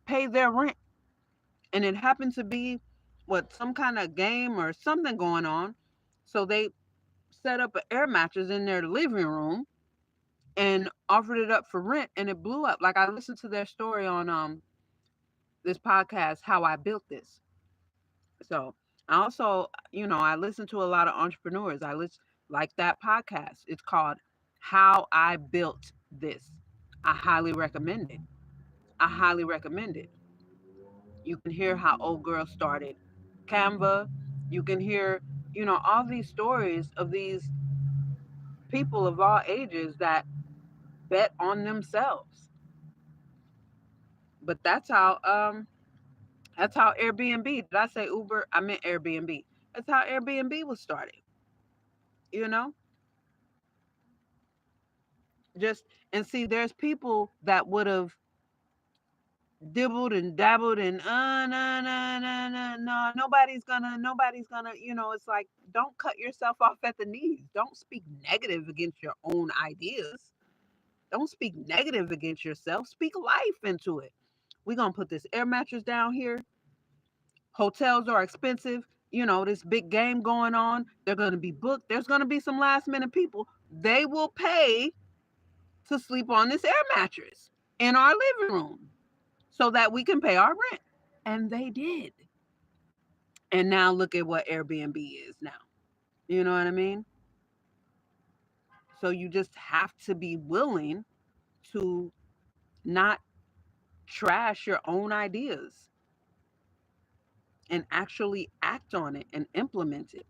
pay their rent, and it happened to be some kind of game or something going on. So they set up an air mattress in their living room and offered it up for rent, and it blew up. Like, I listened to their story on this podcast, How I Built This. So I also, I listen to a lot of entrepreneurs. I listen like that podcast. It's called How I Built This. I highly recommend it. I highly recommend it. You can hear how old girl started Canva. You can hear, all these stories of these people of all ages that bet on themselves. But that's how Airbnb. Did I say Uber? I meant Airbnb. That's how Airbnb was started. You know, just and see, there's people that would have dibbled and dabbled and no, no, no, no, no, nobody's gonna. It's like, don't cut yourself off at the knees. Don't speak negative against your own ideas. Don't speak negative against yourself. Speak life into it. We're gonna put this air mattress down here. Hotels are expensive. This big game going on. They're going to be booked. There's going to be some last minute people. They will pay to sleep on this air mattress in our living room so that we can pay our rent. And they did. And now look at what Airbnb is now. You know what I mean? So you just have to be willing to not trash your own ideas and actually act on it and implement it.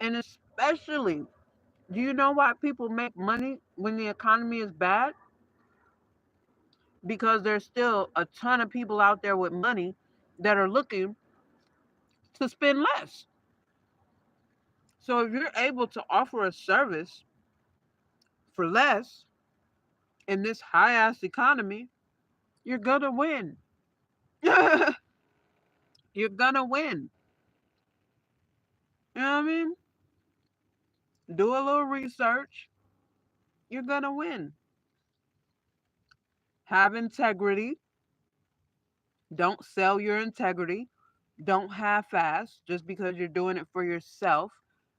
And especially, do you know why people make money when the economy is bad? Because there's still a ton of people out there with money that are looking to spend less. So if you're able to offer a service for less in this high ass economy, you're gonna win. You're gonna win. You know what I mean? Do a little research. You're gonna win. Have integrity. Don't sell your integrity. Don't half-ass just because you're doing it for yourself.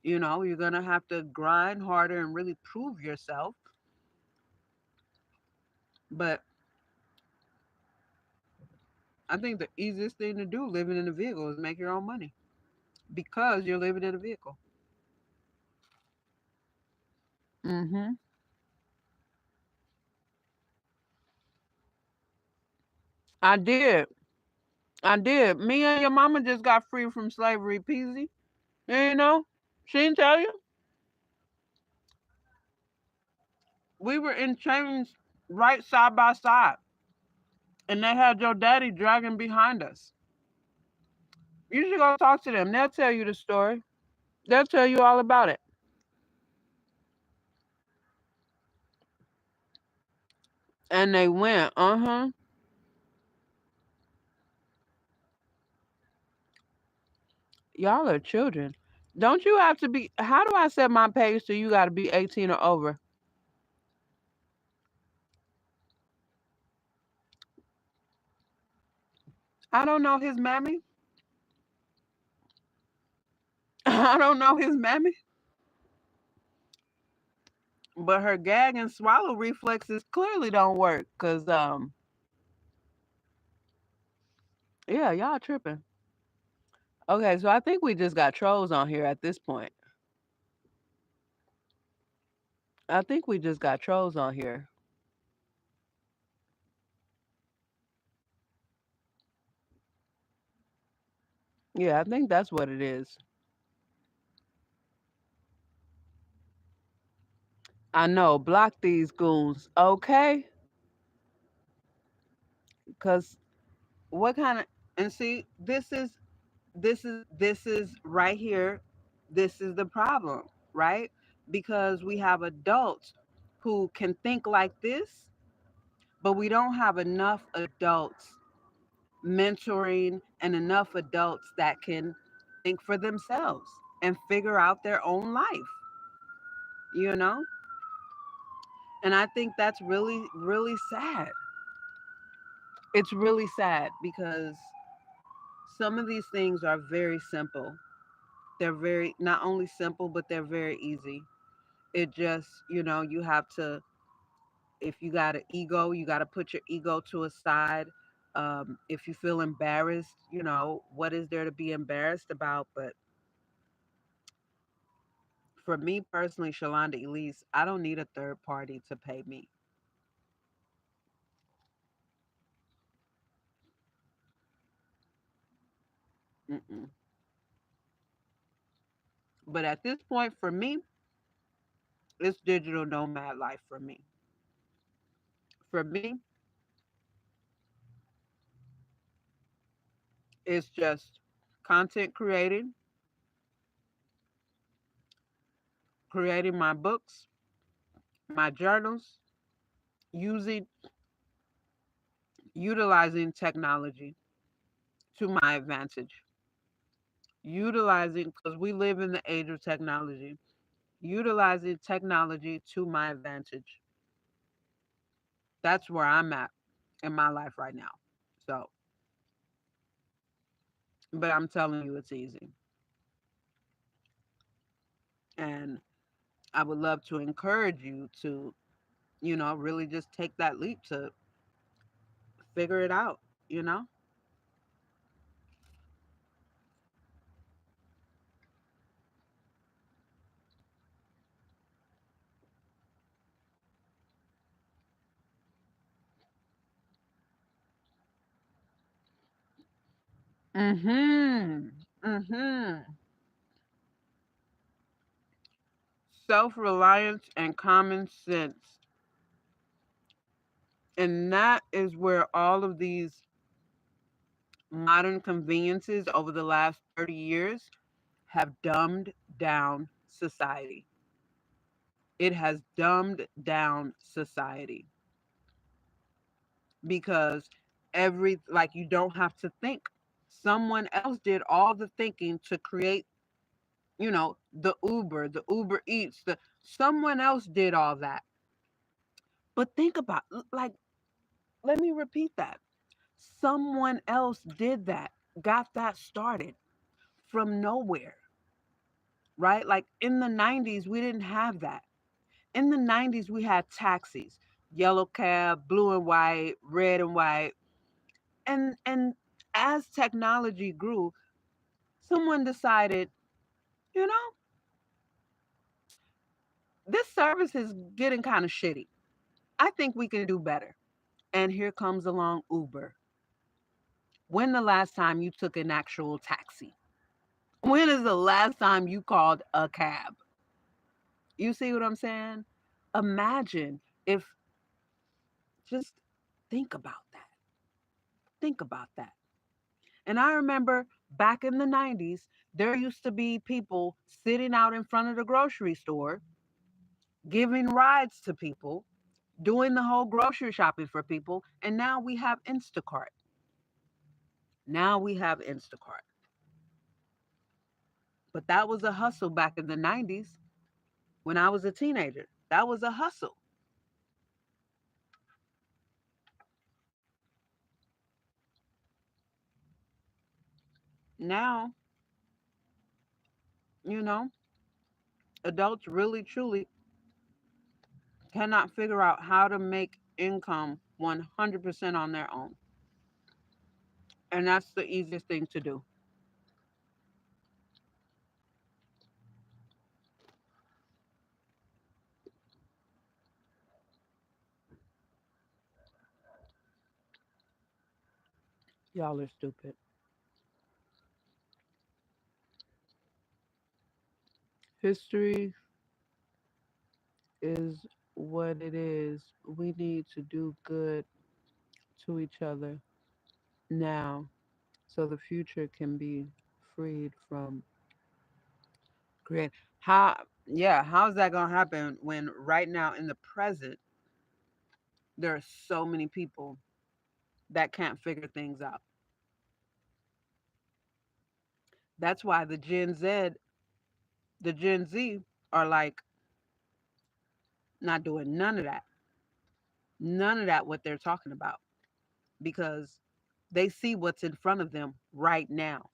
You're gonna have to grind harder and really prove yourself. But I think the easiest thing to do living in a vehicle is make your own money because you're living in a vehicle. Mm-hmm. I did. I did. Me and your mama just got free from slavery, peasy. She didn't tell you. We were in chains right side by side, and they had your daddy dragging behind us. You should go talk to them. They'll tell you the story. They'll tell you all about it. And they went, y'all are children. Don't you have to be, how do I set my page so you got to be 18 or over? I don't know his mammy. I don't know his mammy. But her gag and swallow reflexes clearly don't work. Cause yeah, y'all tripping. Okay, so I think we just got trolls on here at this point. I think we just got trolls on here. Yeah, I think that's what it is. I know. Block these goons, okay? Cause what kind of, and see, this is right here. This is the problem, right? Because we have adults who can think like this, but we don't have enough adults mentoring and enough adults that can think for themselves and figure out their own life, you know? And I think that's really, really sad. It's really sad because some of these things are very simple. They're very, not only simple, but they're very easy. It just, you have to If you got an ego, you got to put your ego to a side. If you feel embarrassed, what is there to be embarrassed about? But for me personally, Shalanda Elise, I don't need a third party to pay me. Mm-mm. But at this point, for me, it's digital nomad life for me. For me, it's just content creating my books, my journals, using utilizing technology to my advantage. Utilizing, because we live in the age of technology, utilizing technology to my advantage. That's where I'm at in my life right now. So, but I'm telling you, it's easy. And I would love to encourage you to, really just take that leap to figure it out, you know? Mm-hmm. Mm-hmm. Self-reliance and common sense. And that is where all of these modern conveniences over the last 30 years have dumbed down society. It has dumbed down society because like, you don't have to think. Someone else did all the thinking to create, the Uber Eats, someone else did all that. But think about, like, let me repeat that. Someone else did that, got that started from nowhere, right? Like in the 90s, we didn't have that. In the 90s, we had taxis, yellow cab, blue and white, red and white. And as technology grew, someone decided, you know, this service is getting kind of shitty. I think we can do better. And here comes along Uber. When the last time you took an actual taxi? When is the last time you called a cab? You see what I'm saying? Imagine if, just think about that. Think about that. And I remember back in the 90s, there used to be people sitting out in front of the grocery store, giving rides to people, doing the whole grocery shopping for people. And now we have Instacart. Now we have Instacart. But that was a hustle back in the 90s when I was a teenager. That was a hustle. Now, you know, adults really truly cannot figure out how to make income 100% on their own. And that's the easiest thing to do. Y'all are stupid. History is what it is. We need to do good to each other now so the future can be freed from create. How, yeah, how's that going to happen when right now in the present, there are so many people that can't figure things out? That's why the Gen Z are like not doing none of that. None of that what they're talking about because they see what's in front of them right now.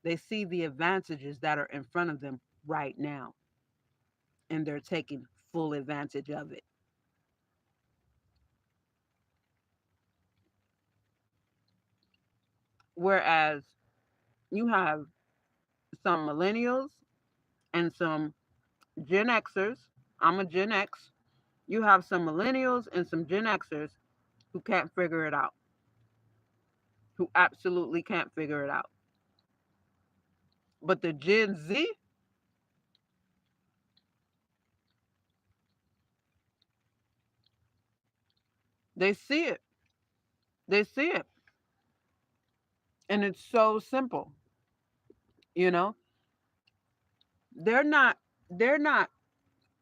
They see the advantages that are in front of them right now and they're taking full advantage of it. Whereas you have some millennials and some Gen Xers. I'm a Gen X. You have some millennials and some Gen Xers who can't figure it out, who absolutely can't figure it out. But the Gen Z, they see it. They see it. And it's so simple. You know, they're not they're not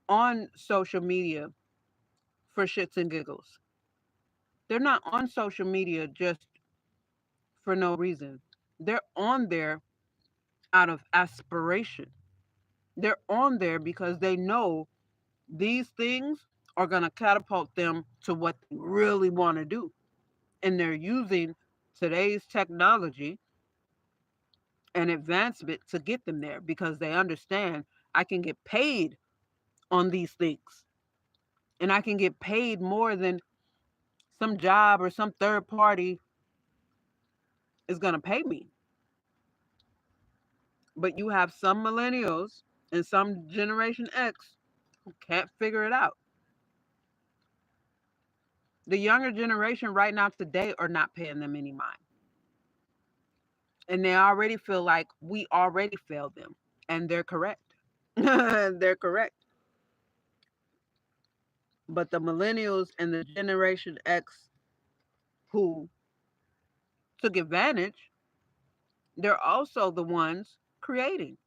on social media for shits and giggles. They're not on social media just for no reason. They're on there out of aspiration. They're on there because they know these things are going to catapult them to what they really want to do. And they're using today's technology and advancement to get them there because they understand I can get paid on these things. And I can get paid more than some job or some third party is going to pay me. But you have some millennials and some Generation X who can't figure it out. The younger generation right now today are not paying them any mind. And they already feel like we already failed them. And they're correct. They're correct. But the millennials and the Generation X who took advantage, they're also the ones creating.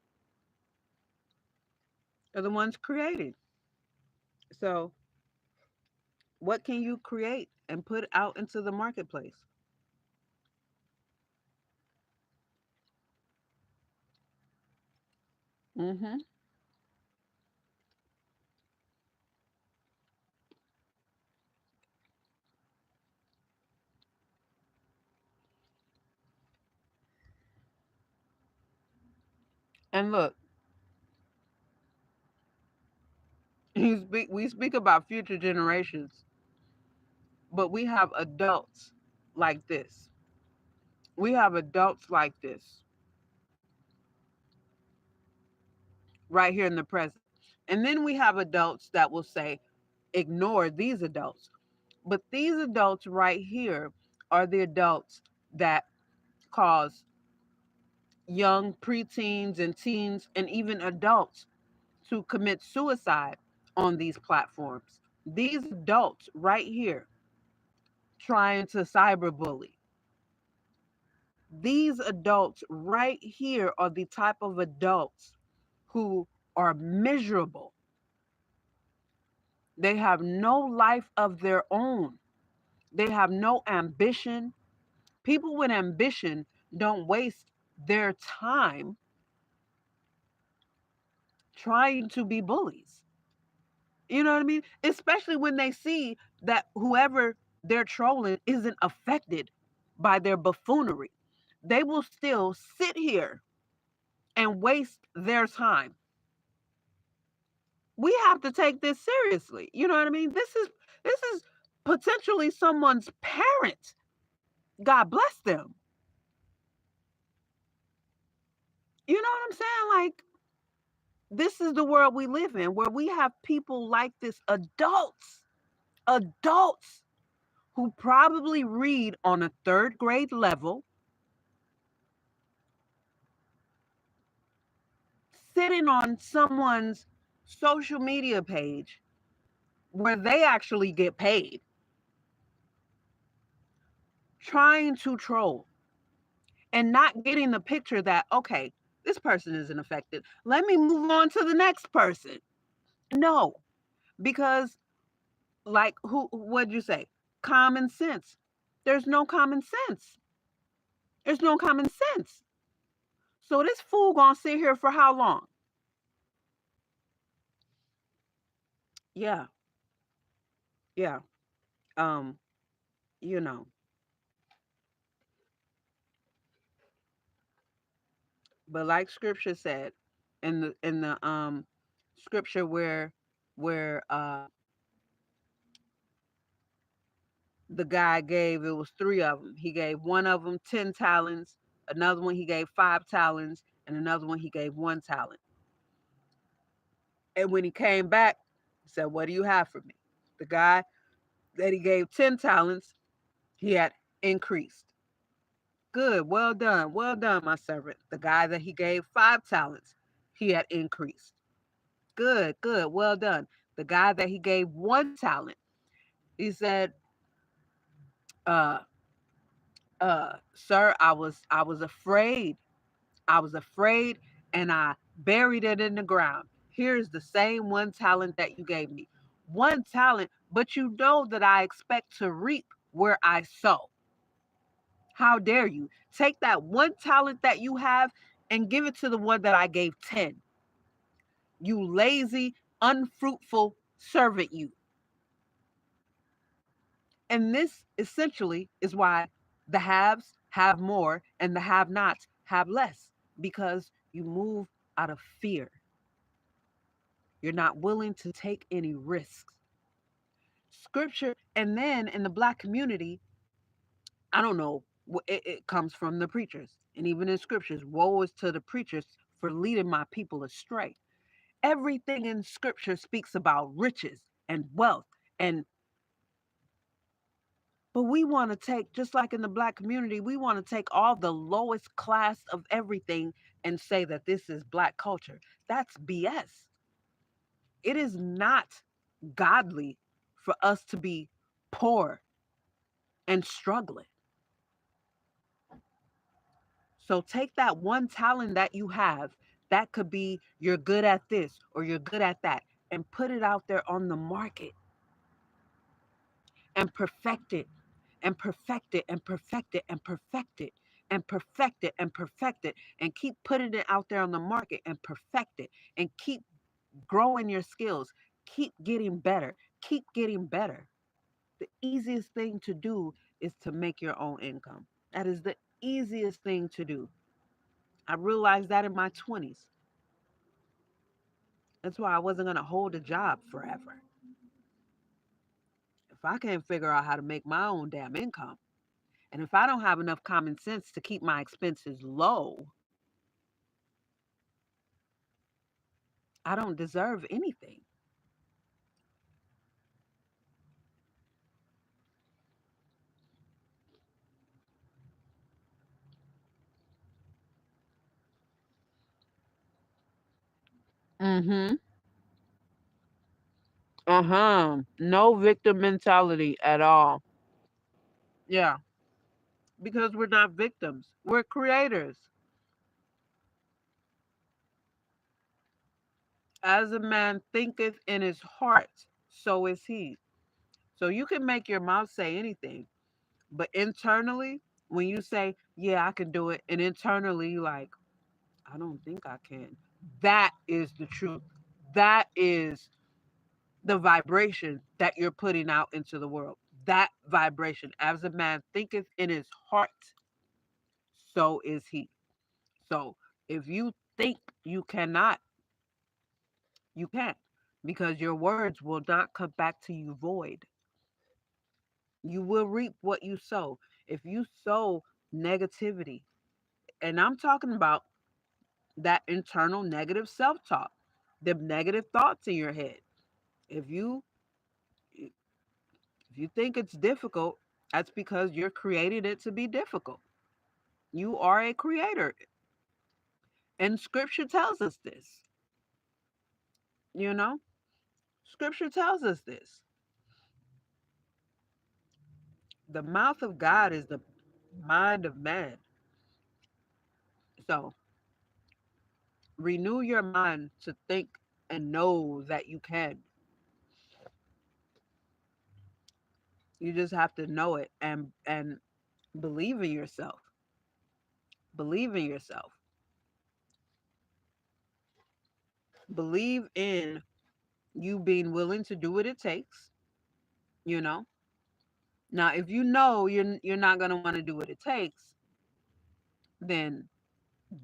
They're the ones creating. So, what can you create and put out into the marketplace? Hmm. And look, we speak about future generations, but we have adults like this. We have adults like this right here in the present. And then we have adults that will say, ignore these adults. But these adults right here are the adults that cause young preteens and teens and even adults to commit suicide on these platforms. These adults right here trying to cyberbully. These adults right here are the type of adults who are miserable. They have no life of their own. They have no ambition. People with ambition don't waste their time trying to be bullies. You know what I mean? Especially when they see that whoever they're trolling isn't affected by their buffoonery. They will still sit here and waste their time. We have to take this seriously. You know what I mean? This is potentially someone's parent. God bless them. You know what I'm saying? Like, this is the world we live in where we have people like this, adults who probably read on a third grade level, sitting on someone's social media page where they actually get paid, trying to troll and not getting the picture that, okay, this person isn't affected. Let me move on to the next person. No, because, like, what'd you say? Common sense. There's no common sense. There's no common sense. So this fool gonna sit here for how long? Yeah, yeah. Um, you know, but like scripture said, in the scripture where the guy gave, it was three of them. He gave one of them 10 talents, another one he gave 5 talents, and another one he gave 1 talent. And when he came back, he said, "What do you have for me?" The guy that he gave 10 talents, he had increased. "Good, well done, my servant." The guy that he gave 5 talents, he had increased. "Good, good, well done." The guy that he gave 1 talent, he said, uh, "Sir, I was afraid. I was afraid and I buried it in the ground. Here's the same 1 talent that you gave me. 1 talent, but you know that I expect to reap where I sow. How dare you? Take that 1 talent that you have and give it to the one that I gave 10. You lazy, unfruitful servant, you." And this essentially is why the haves have more and the have nots have less, because you move out of fear. You're not willing to take any risks. Scripture, and then in the Black community, I don't know, it comes from the preachers. And even in scriptures, woe is to the preachers for leading my people astray. Everything in scripture speaks about riches and wealth. And but we want to take, just like in the Black community, we want to take all the lowest class of everything and say that this is Black culture. That's BS. It is not godly for us to be poor and struggling. So take that 1 talent that you have, that could be you're good at this or you're good at that, and put it out there on the market and perfect it and perfect it and perfect it and perfect it and perfect it and perfect it and keep putting it out there on the market and perfect it and keep growing your skills. Keep getting better. Keep getting better. The easiest thing to do is to make your own income. That is the easiest thing to do. I realized that in my 20s. That's why I wasn't going to hold a job forever. If I can't figure out how to make my own damn income, and if I don't have enough common sense to keep my expenses low, I don't deserve anything. Mm-hmm. Uh-huh. No victim mentality at all. Yeah, because we're not victims. We're creators. As a man thinketh in his heart, so is he. So you can make your mouth say anything, but internally, when you say, "Yeah, I can do it," and internally, you like, "I don't think I can," that is the truth. That is the vibration that you're putting out into the world. That vibration, as a man thinketh in his heart, so is he. So if you think you cannot, you can't, because your words will not come back to you void. You will reap what you sow. If you sow negativity, and I'm talking about that internal negative self-talk, the negative thoughts in your head. If you if you think it's difficult, that's because you're creating it to be difficult. You are a creator. And scripture tells us this. You know? Scripture tells us this. The mouth of God is the mind of man. So renew your mind to think and know that you can. You just have to know it and believe in yourself. Believe in yourself. Believe in you being willing to do what it takes, you know? Now, if you know you're not going to want to do what it takes, then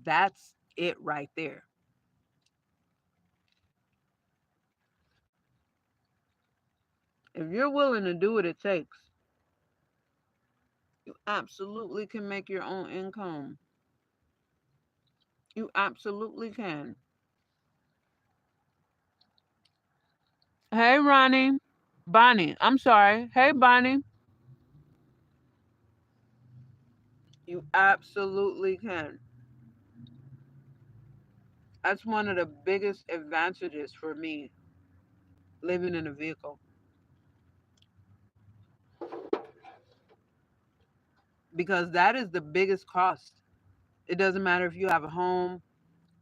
that's it right there. If you're willing to do what it takes, You absolutely can make your own income. You absolutely can. Hey, Ronnie. Bonnie. I'm sorry. Hey, Bonnie. You absolutely can. That's one of the biggest advantages for me living in a vehicle because that is the biggest cost. It doesn't matter if you have a home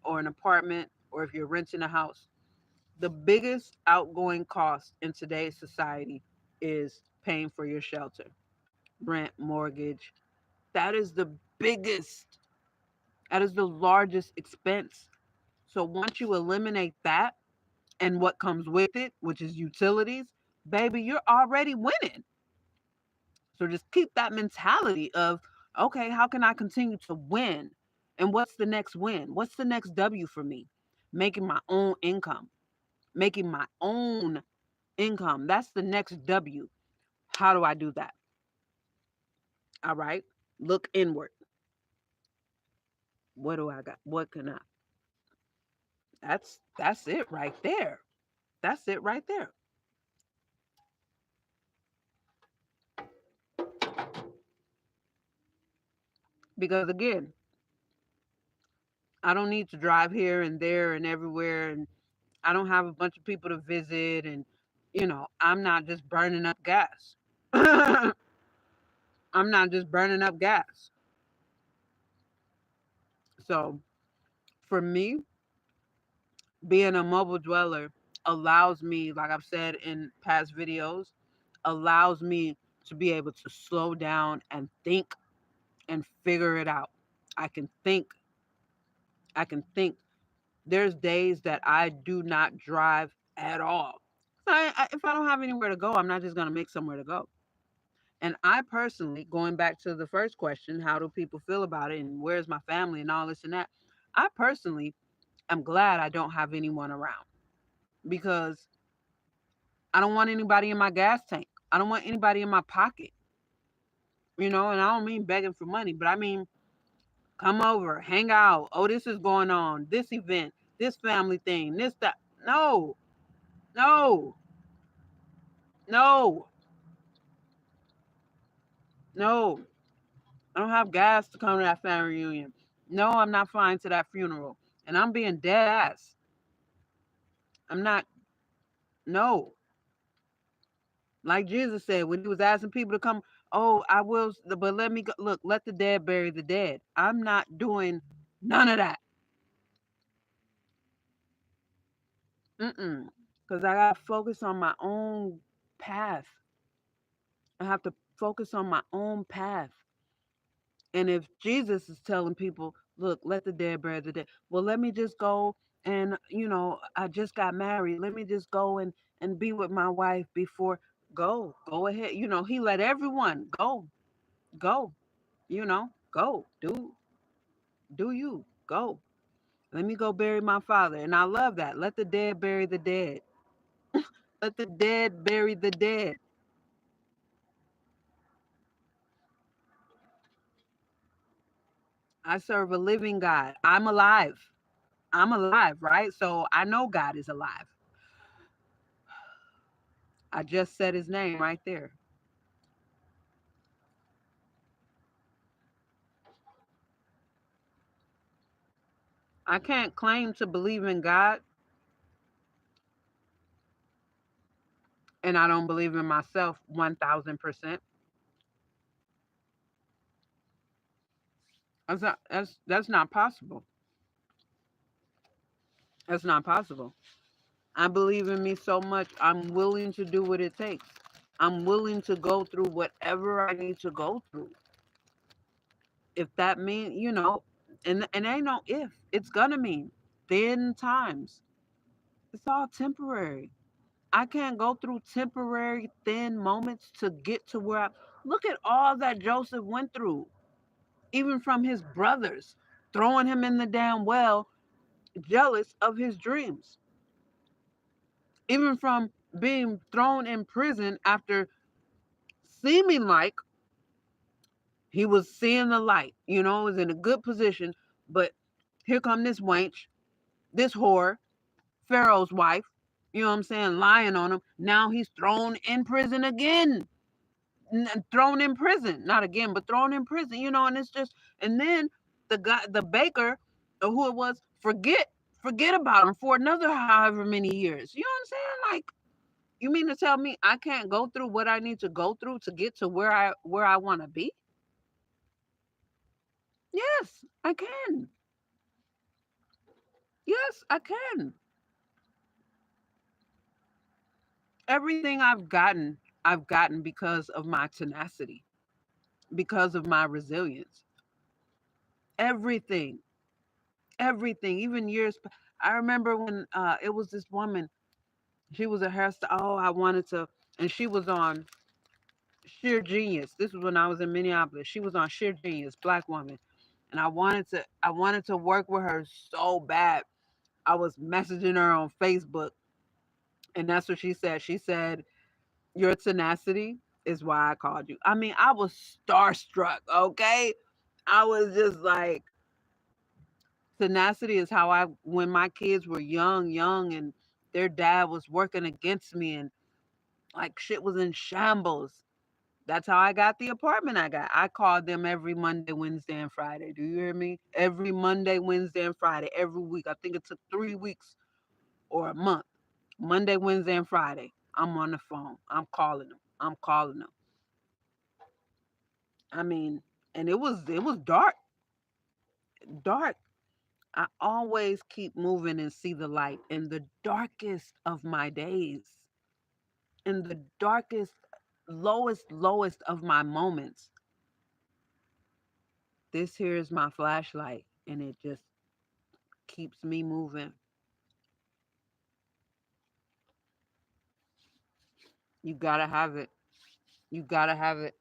or an apartment or if you're renting a house. The biggest outgoing cost in today's society is paying for your shelter, rent, mortgage. That is the biggest, that is the largest expense. So once you eliminate that and what comes with it, which is utilities, baby, you're already winning. So just keep that mentality of, okay, how can I continue to win? And what's the next win? What's the next W for me? Making my own income, making my own income. That's the next W. How do I do that? All right. Look inward. What do I got? What can I? That's it right there. That's it right there. Because again, I don't need to drive here and there and everywhere, and I don't have a bunch of people to visit, and I'm not just burning up gas. I'm not just burning up gas. So for me, being a mobile dweller allows me, like I've said in past videos, allows me to be able to slow down and think and figure it out. I can think. I can think. There's days that I do not drive at all. If I don't have anywhere to go, I'm not just going to make somewhere to go. And I personally, going back to the first question, how do people feel about it and where's my family and all this and that? I personally am glad I don't have anyone around because I don't want anybody in my gas tank. I don't want anybody in my pocket, and I don't mean begging for money, but I mean, come over, hang out. Oh, this is going on, this event, this family thing, this, that. No, no, no, no. I don't have gas to come to that family reunion. No, I'm not flying to that funeral. And I'm being dead ass. I'm not, no. Like Jesus said when he was asking people to come, oh, I will, but let me go. Look, let the dead bury the dead. I'm not doing none of that. Mm-mm. Because I got to focus on my own path. I have to focus on my own path. And if Jesus is telling people, look, let the dead bury the dead, well, let me just go and, I just got married. Let me just go and be with my wife before. Go ahead. He let everyone go, go, do you, go. Let me go bury my father. And I love that. Let the dead bury the dead. Let the dead bury the dead. I serve a living God. I'm alive. I'm alive, right? So I know God is alive. I just said his name right there. I can't claim to believe in God and I don't believe in myself 1000%. That's not possible. That's not possible. I believe in me so much. I'm willing to do what it takes. I'm willing to go through whatever I need to go through. If that means, and ain't no if. It's gonna mean thin times. It's all temporary. I can't go through temporary thin moments to get to where I look at all that Joseph went through, even from his brothers throwing him in the damn well, jealous of his dreams, even from being thrown in prison after seeming like He was seeing the light, was in a good position. But here come this wench, this whore, Pharaoh's wife, you know what I'm saying, lying on him. Now he's thrown in prison again. Thrown in prison, not again, but thrown in prison, and it's just, and then the baker, or who it was, forget about him for another however many years. You know what I'm saying? Like, you mean to tell me I can't go through what I need to go through to get to where I want to be? Yes, I can. Yes, I can. Everything I've gotten because of my tenacity, because of my resilience. Everything, everything, even years. I remember when it was this woman. She was a hairstyle. Oh, I wanted to, and she was on Sheer Genius. This was when I was in Minneapolis. She was on Sheer Genius, black woman, and I wanted to work with her so bad. I was messaging her on Facebook, and that's what she said. She said, "Your tenacity is why I called you." I mean, I was starstruck. Okay, I was just like, tenacity is how when my kids were young, and their dad was working against me, and like shit was in shambles. That's how I got the apartment I got. I called them every Monday, Wednesday, and Friday. Do you hear me? Every Monday, Wednesday, and Friday, every week. I think it took 3 weeks or a month. Monday, Wednesday, and Friday. I'm on the phone. I'm calling them. I'm calling them. I mean, and it was dark, dark. I always keep moving and see the light in the darkest of my days, in the darkest, lowest of my moments. This here is my flashlight, and it just keeps me moving. You gotta have it. You gotta have it.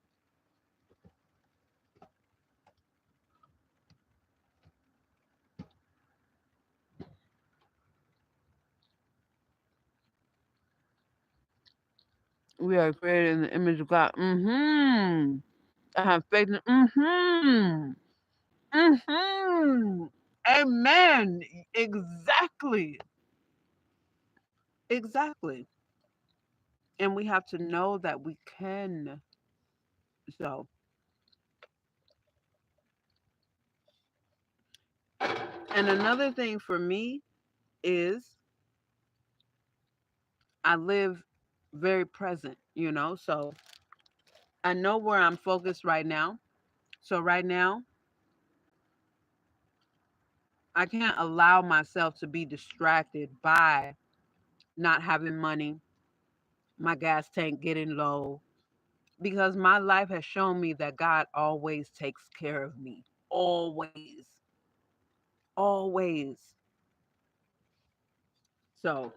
We are created in the image of God. Mm-hmm. I have faith in. Mm-hmm. Mm-hmm. Amen. Exactly. Exactly. And we have to know that we can. So, and another thing for me is I live very present. So I know where I'm focused right now. So right now, I can't allow myself to be distracted by not having money, my gas tank getting low, because my life has shown me that God always takes care of me. Always. Always. So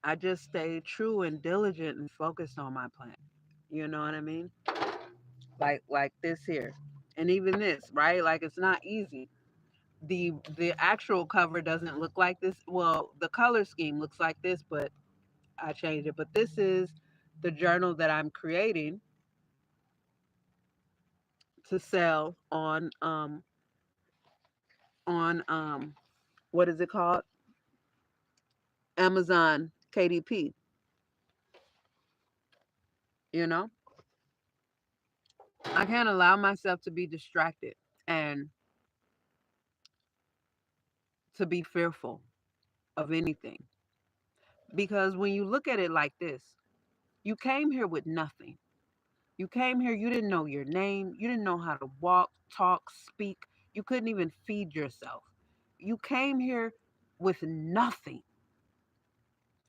I just stay true and diligent and focused on my plan. You know what I mean? Like this here. And even this, right? Like, it's not easy. The actual cover doesn't look like this. Well, the color scheme looks like this, but I changed it. But this is the journal that I'm creating to sell on what is it called? Amazon KDP, you know? I can't allow myself to be distracted and to be fearful of anything. Because when you look at it like this, you came here with nothing. You came here, you didn't know your name, you didn't know how to walk, talk, speak. You couldn't even feed yourself. You came here with nothing.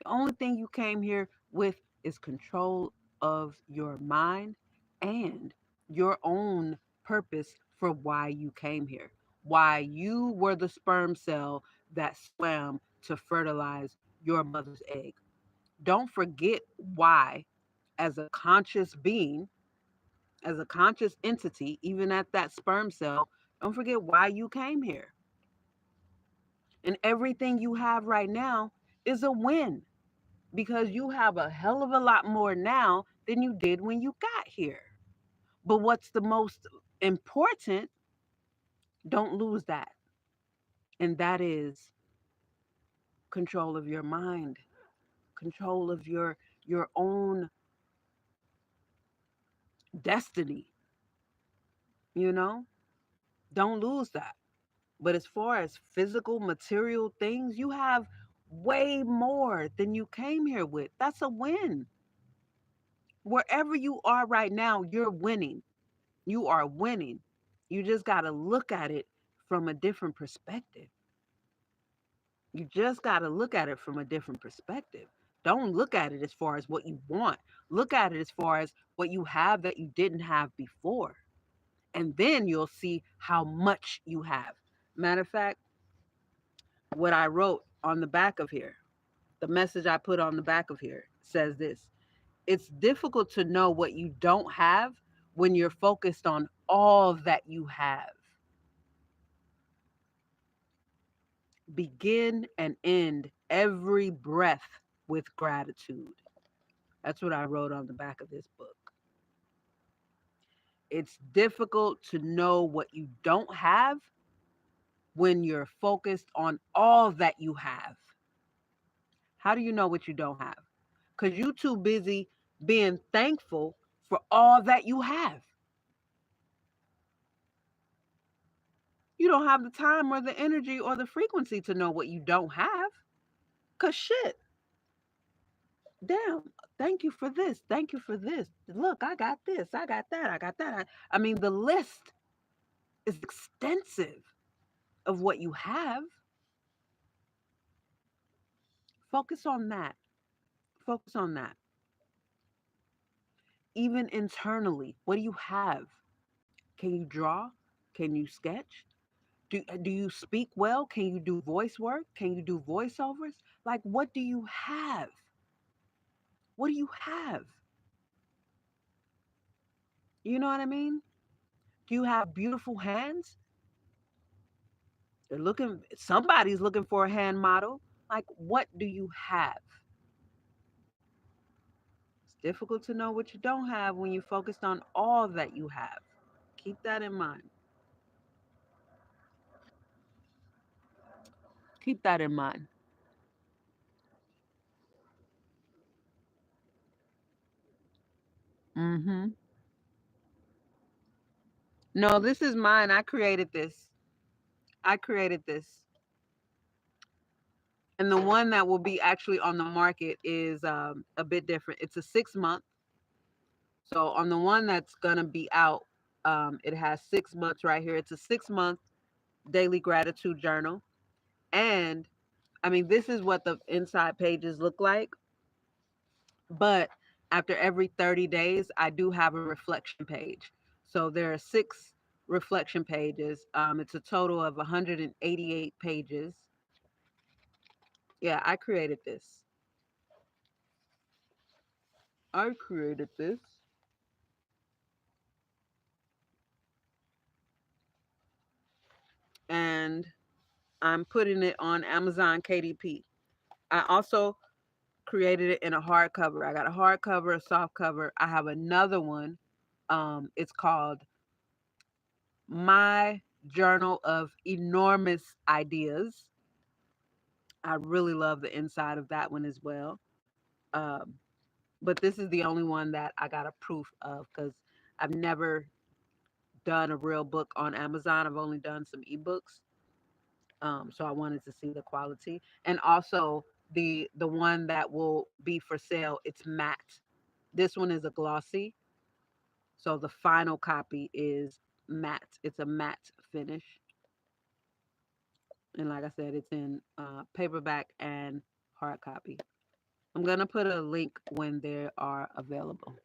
The only thing you came here with is control of your mind and your own purpose for why you came here. Why you were the sperm cell that swam to fertilize your mother's egg. Don't forget why, as a conscious being, as a conscious entity, even at that sperm cell, don't forget why you came here. And everything you have right now is a win, because you have a hell of a lot more now than you did when you got here. But what's the most important, don't lose that. And that is control of your mind, control of your own destiny, you know? Don't lose that. But as far as physical, material things, you have way more than you came here with. That's a win. Wherever you are right now, you're winning. You are winning. You just got to look at it from a different perspective. You just got to look at it from a different perspective. Don't look at it as far as what you want. Look at it as far as what you have that you didn't have before. And then you'll see how much you have. Matter of fact, what I wrote on the back of here, the message I put on the back of here says this: it's difficult to know what you don't have when you're focused on all that you have. Begin and end every breath with gratitude. That's what I wrote on the back of this book. It's difficult to know what you don't have when you're focused on all that you have. How do you know what you don't have? Because you're too busy being thankful for all that you have. You don't have the time or the energy or the frequency to know what you don't have. Because shit, damn, thank you for this. Thank you for this. Look, I got this. I got that. I got that. I mean, the list is extensive of what you have. Focus on that. Focus on that. Even internally, what do you have? Can you draw? Can you sketch? Do you speak well? Can you do voice work? Can you do voiceovers? Like, what do you have? What do you have? You know what I mean? Do you have beautiful hands? They're looking, somebody's looking for a hand model. Like, what do you have? It's difficult to know what you don't have when you're focused on all that you have. Keep that in mind. Keep that in mind. Mm-hmm. No, this is mine. I created this. I created this. And the one that will be actually on the market is a bit different. It's a 6 month. So on the one that's gonna be out, it has 6 months right here. It's a 6 month daily gratitude journal. And I mean, this is what the inside pages look like. But after every 30 days, I do have a reflection page. So there are six reflection pages. It's a total of 188 pages. Yeah, I created this. I created this. And I'm putting it on Amazon KDP. I also created it in a hardcover. I got a hardcover, a soft cover. I have another one. It's called My Journal of Enormous Ideas. I really love the inside of that one as well. Um, but this is the only one that I got a proof of because I've never done a real book on Amazon. I've only done some ebooks. So I wanted to see the quality, and also the one that will be for sale. It's matte. This one is a glossy, so the final copy is matte. It's a matte finish, and like I said, it's in paperback and hard copy. I'm gonna put a link when they are available.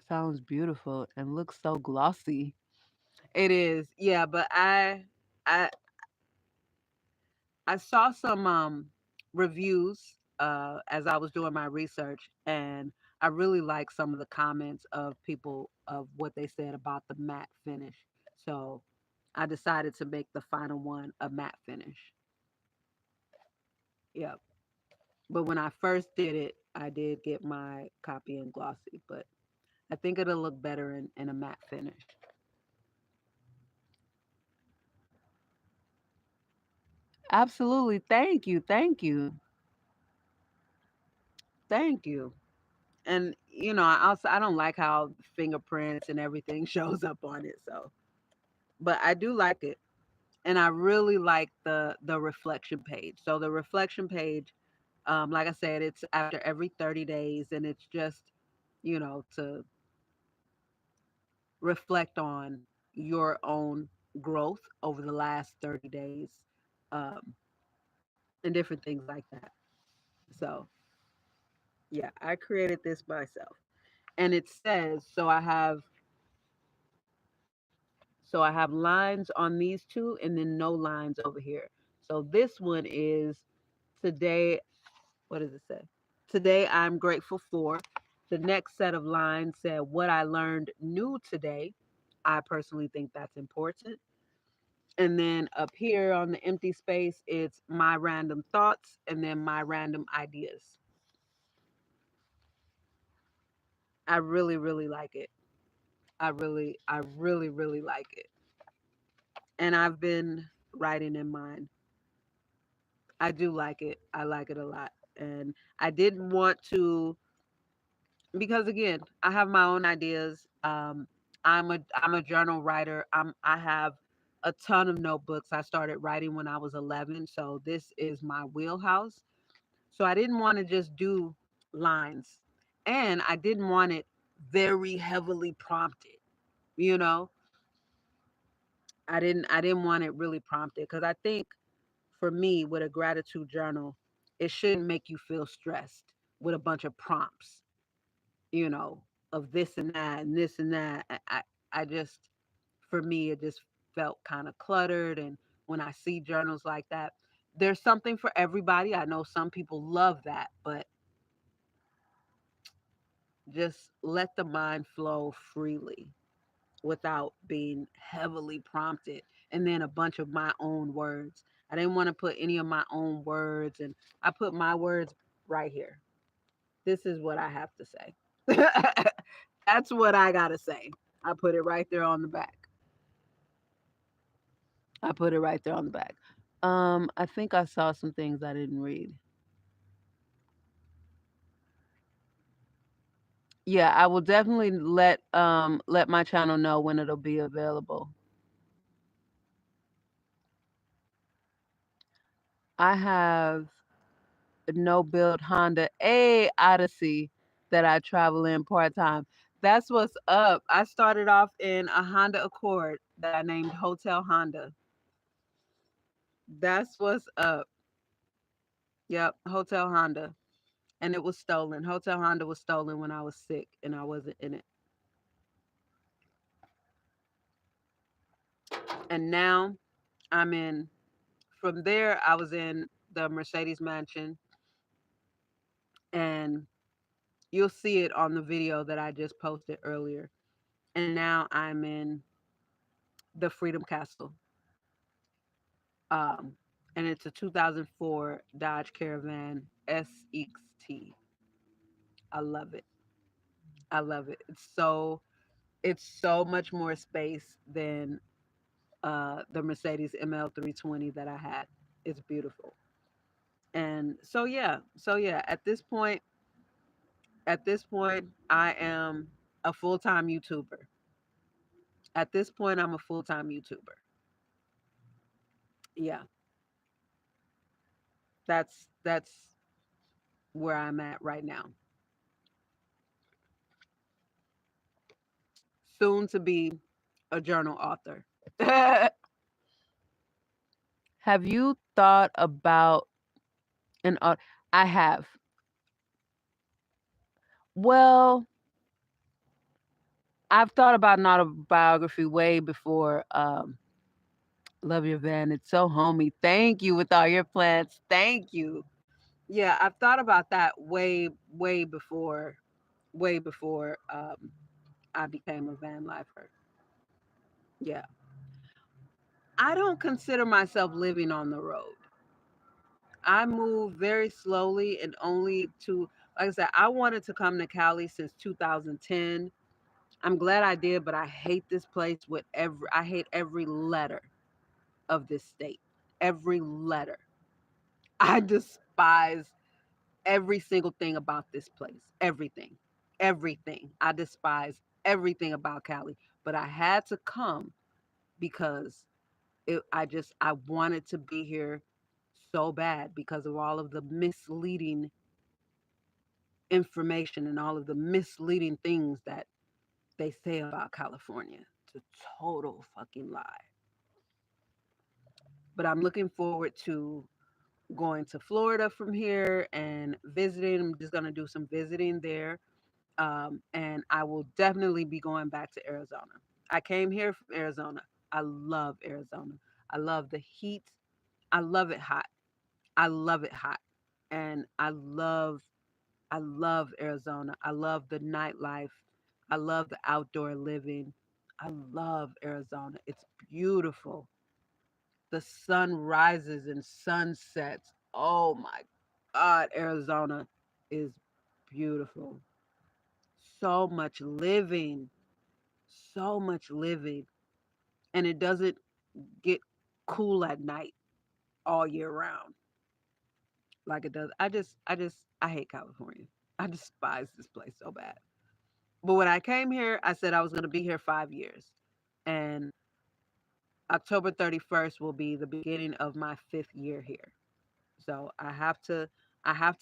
Sounds beautiful and looks so glossy. It is, yeah. But I I saw some reviews as I was doing my research, and I really like some of the comments of people of what they said about the matte finish. So I decided to make the final one a matte finish. Yep. But when I first did it, I did get my copy in glossy, but I think it'll look better in a matte finish. Absolutely. Thank you. Thank you. Thank you. And I don't like how fingerprints and everything shows up on it. So, but I do like it. And I really like the reflection page. So the reflection page, like I said, it's after every 30 days, and it's just, to reflect on your own growth over the last 30 days, um, and different things like that. So yeah, I created this myself, and it says so I have lines on these two, and then no lines over here. So this one is today. What does it say? Today I'm grateful for. The next set of lines said what I learned new today. I personally think that's important. And then up here on the empty space, it's my random thoughts and then my random ideas. I really, really like it. I really, really like it. And I've been writing in mine. I do like it. I like it a lot. And I didn't want to, because again, I have my own ideas. I'm a journal writer. I have a ton of notebooks. I started writing when I was 11, so this is my wheelhouse. So I didn't want to just do lines, and I didn't want it very heavily prompted. You know, I didn't want it really prompted because I think for me with a gratitude journal, it shouldn't make you feel stressed with a bunch of prompts, you know, of this and that and this and that. I just, for me, it just felt kind of cluttered. And when I see journals like that, there's something for everybody. I know some people love that, but just let the mind flow freely without being heavily prompted. And then a bunch of my own words. I didn't want to put any of my own words, and I put my words right here. This is what I have to say. That's what I got to say. I put it right there on the back. I put it right there on the back. I think I saw some things I didn't read. Yeah, I will definitely let my channel know when it'll be available. I have a no build Honda A Odyssey that I travel in part time. That's what's up. I started off in a Honda Accord that I named Hotel Honda. That's what's up. Yep, Hotel Honda. And it was stolen. Hotel Honda was stolen when I was sick and I wasn't in it. And now I'm in, from there, I was in the Mercedes Mansion, and you'll see it on the video that I just posted earlier. And now I'm in the Freedom Castle. Um, and it's a 2004 Dodge Caravan SXT. I love it. I love it. It's so much more space than the Mercedes ML320 that I had. It's beautiful. And so yeah, at this point I am a full-time YouTuber. At this point I'm a full-time YouTuber. Yeah, that's where I'm at right now. Soon to be a journal author. Have you thought about an I have. Well, I've thought about an autobiography way before. Love your van. It's so homey. Thank you with all your plants. Thank you. Yeah, I've thought about that way before I became a van lifer. Yeah. I don't consider myself living on the road. I move very slowly and only to, like I said, I wanted to come to Cali since 2010. I'm glad I did, but I hate this place with I hate every letter of this state. Every letter. I despise every single thing about this place. Everything. Everything. I despise everything about Cali. But I had to come because I wanted to be here so bad because of all of the misleading information and all of the misleading things that they say about California. It's a total fucking lie. But I'm looking forward to going to Florida from here and visiting. I'm just going to do some visiting there. And I will definitely be going back to Arizona. I came here from Arizona. I love Arizona. I love the heat. I love it hot. I love it hot. And I love Arizona. I love the nightlife. I love the outdoor living. I love Arizona. It's beautiful. The sun rises and sunsets. Oh my God, Arizona is beautiful. So much living, so much living. And it doesn't get cool at night all year round like it does. I hate California. I despise this place so bad. But when I came here, I said I was going to be here 5 years. And October 31st will be the beginning of my fifth year here. So I have to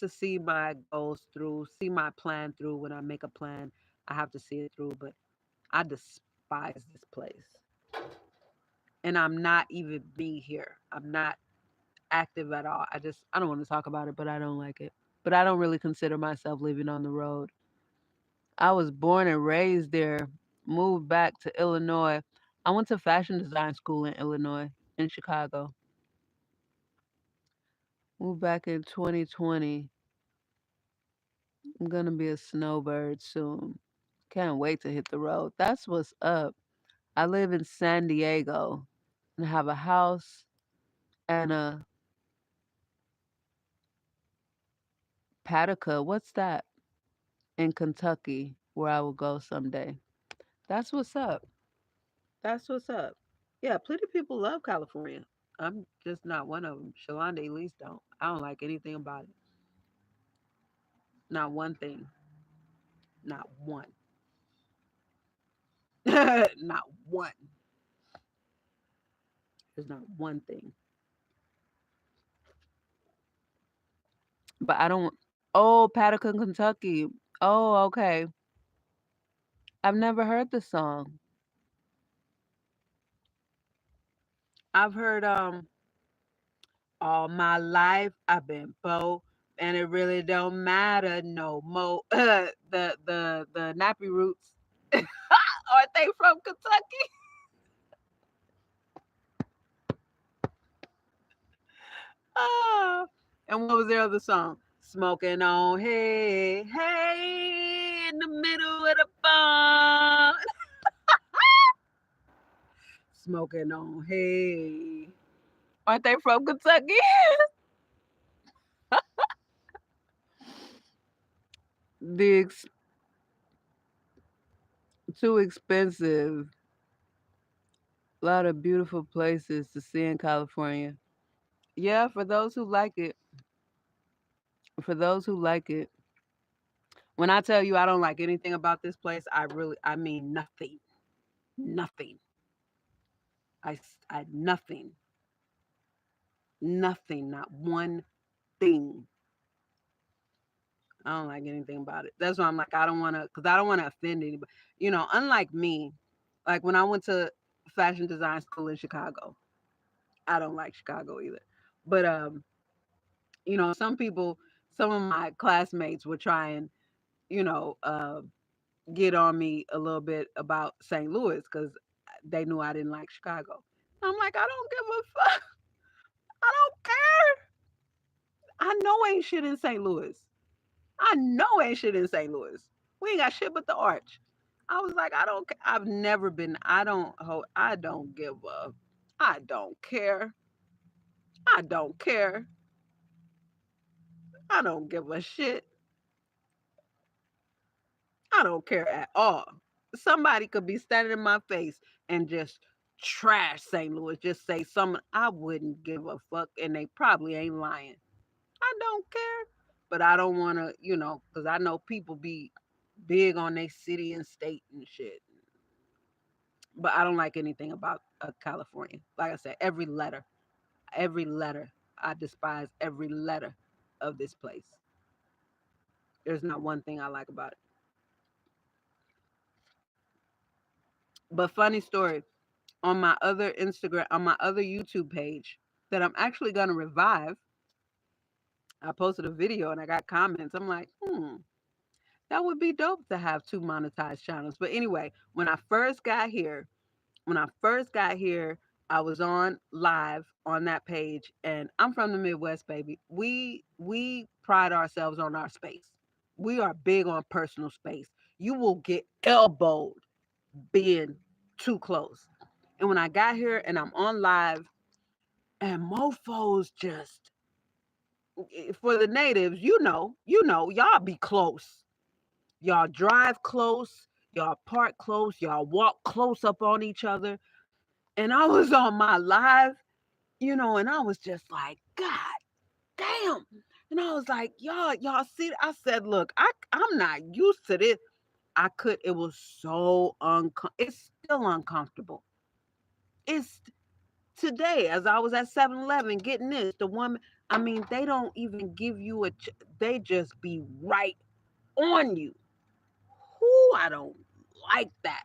see my goals through, see my plan through. When I make a plan, I have to see it through. But I despise this place. And I'm not even me here. I'm not active at all. I don't want to talk about it, but I don't like it. But I don't really consider myself living on the road. I was born and raised there, moved back to Illinois. I went to fashion design school in Illinois, in Chicago. Moved back in 2020. I'm going to be a snowbird soon. Can't wait to hit the road. That's what's up. I live in San Diego and have a house and a Patica. What's that? In Kentucky, where I will go someday. That's what's up. That's what's up. Yeah, plenty of people love California. I'm just not one of them. Shalanda Elise don't. I don't like anything about it. Not one thing. Not one. Not one. There's not one thing. But I don't. Oh, Patica, Kentucky. Oh, okay. I've never heard the song. I've heard all my life I've been broke, and it really don't matter no more. The nappy roots. Aren't they from Kentucky? Ah. And what was their other song? Smoking on hey, hey, in the middle of the barn. Smoking on hay. Aren't they from Kentucky? the ex- Too expensive. A lot of beautiful places to see in California. Yeah, for those who like it. For those who like it. When I tell you I don't like anything about this place, I mean nothing. Nothing. Nothing. Nothing. Not one thing. I don't like anything about it. That's why I'm like, I don't want to, because I don't want to offend anybody. Unlike me, like when I went to fashion design school in Chicago, I don't like Chicago either. But some people, some of my classmates were trying, you know, uh, get on me a little bit about St. Louis because they knew I didn't like Chicago. I'm like, I don't give a fuck. I don't care. I know ain't shit in St. Louis. I know ain't shit in St. Louis. We ain't got shit but the arch. I was like, I don't. I've never been. I don't. I don't give a. I don't care. I don't care. I don't give a shit. I don't care at all. Somebody could be standing in my face and just trash St. Louis, just say something I wouldn't give a fuck, and they probably ain't lying. I don't care, but I don't want to, because I know people be big on their city and state and shit. But I don't like anything about California. Like I said, every letter, I despise every letter of this place. There's not one thing I like about it. But funny story, on my other Instagram, on my other YouTube page that I'm actually gonna revive, I posted a video and I got comments. I'm like, that would be dope to have two monetized channels. But anyway, when I first got here, I was on live on that page, and I'm from the Midwest, baby. We pride ourselves on our space. We are big on personal space. You will get elbowed being too close. And when I got here and I'm on live, and mofos just, for the natives, y'all be close. Y'all drive close, y'all park close, y'all walk close up on each other. And I was on my live, and I was just like, God damn. And I was like, y'all see, I said, look, I'm not used to this. It was so it's still uncomfortable. It's today, as I was at 7-Eleven getting this, the woman, I mean, they don't even give you they just be right on you. Whoo, I don't like that.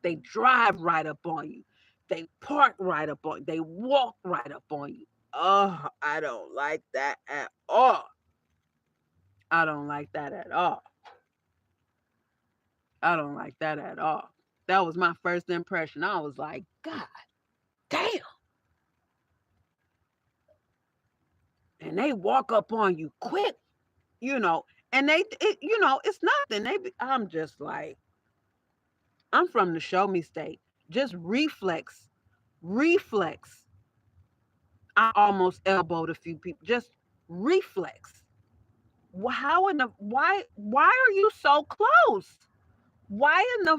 They drive right up on you. They park right up on you. They walk right up on you. Oh, I don't like that at all. I don't like that at all. I don't like that at all. That was my first impression. I was like, God damn. And they walk up on you quick, and it's nothing. I'm just like, I'm from the show me state. Just reflex. I almost elbowed a few people. Just reflex. How in the why are you so close? Why in the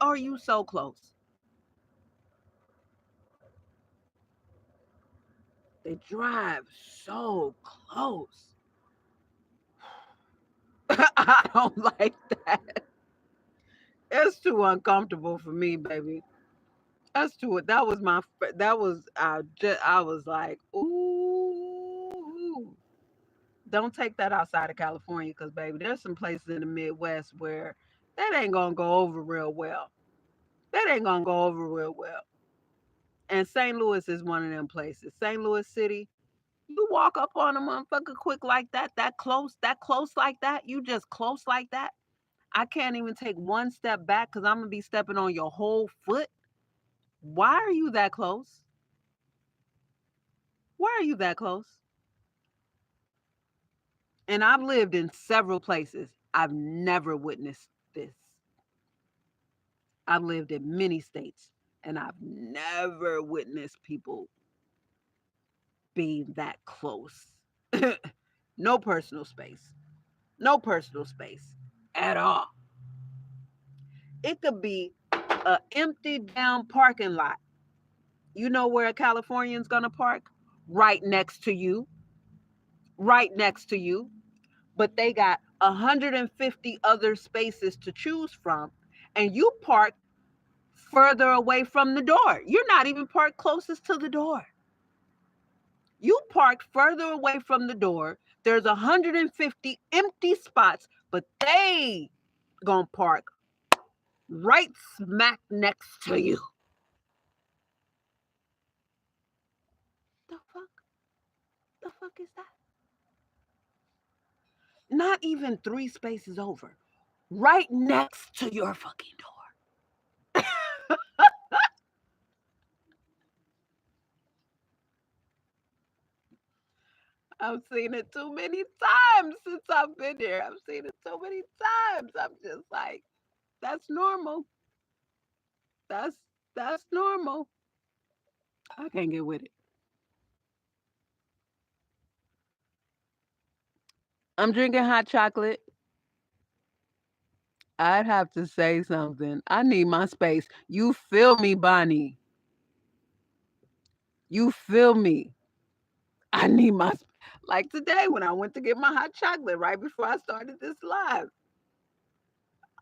are you so close? They drive so close. I don't like that. It's too uncomfortable for me, baby. That's too. That was my. That was. I was like, ooh. Don't take that outside of California, because baby, there's some places in the Midwest where that ain't gonna go over real well. That ain't gonna go over real well. And St. Louis is one of them places. St. Louis City, you walk up on a motherfucker quick like that close like that, you just close like that. I can't even take one step back because I'm gonna be stepping on your whole foot. Why are you that close? Why are you that close? And I've lived in several places. I've never witnessed this. I've lived in many states and I've never witnessed people being that close. No personal space. No personal space at all. It could be a empty down parking lot. You know where a Californian's gonna park? Right next to you. Right next to you. But they got 150 other spaces to choose from. And you park further away from the door. You're not even parked closest to the door. You parked further away from the door. There's 150 empty spots, but they gonna park right smack next to you. The fuck? The fuck is that? Not even 3 spaces over. Right next to your fucking door. I've seen it too many times since I've been here. I've seen it so many times. I'm just like, that's normal. That's that's normal. I can't get with it. I'm drinking hot chocolate. I'd have to say something. I need my space. You feel me, Bonnie? You feel me? I need my like today when I went to get my hot chocolate right before I started this live.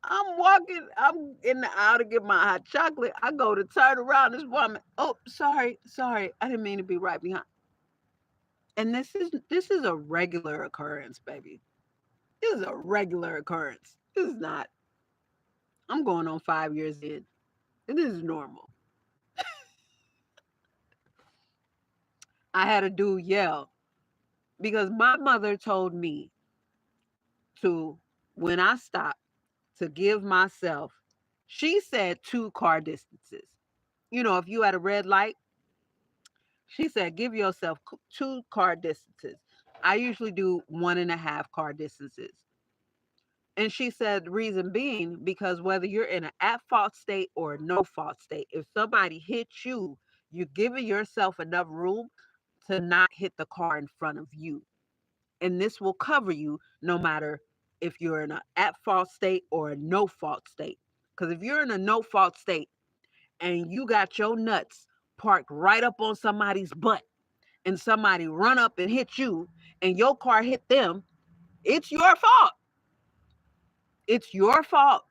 I'm in the aisle to get my hot chocolate. I go to turn around, this woman, oh, sorry, I didn't mean to be right behind. And this is a regular occurrence, baby. This is a regular occurrence. This is not. I'm going on 5 years in. This is normal. I had a dude yell because my mother told me to, when I stopped, to give myself, she said 2 car distances. If you at a red light, she said give yourself 2 car distances. I usually do 1.5 car distances. And she said the reason being because whether you're in an at fault state or a no fault state, if somebody hits you, you're giving yourself enough room to not hit the car in front of you. And this will cover you no matter if you're in an at fault state or a no fault state. Because if you're in a no fault state and you got your nuts parked right up on somebody's butt and somebody run up and hit you and your car hit them, it's your fault. It's your fault.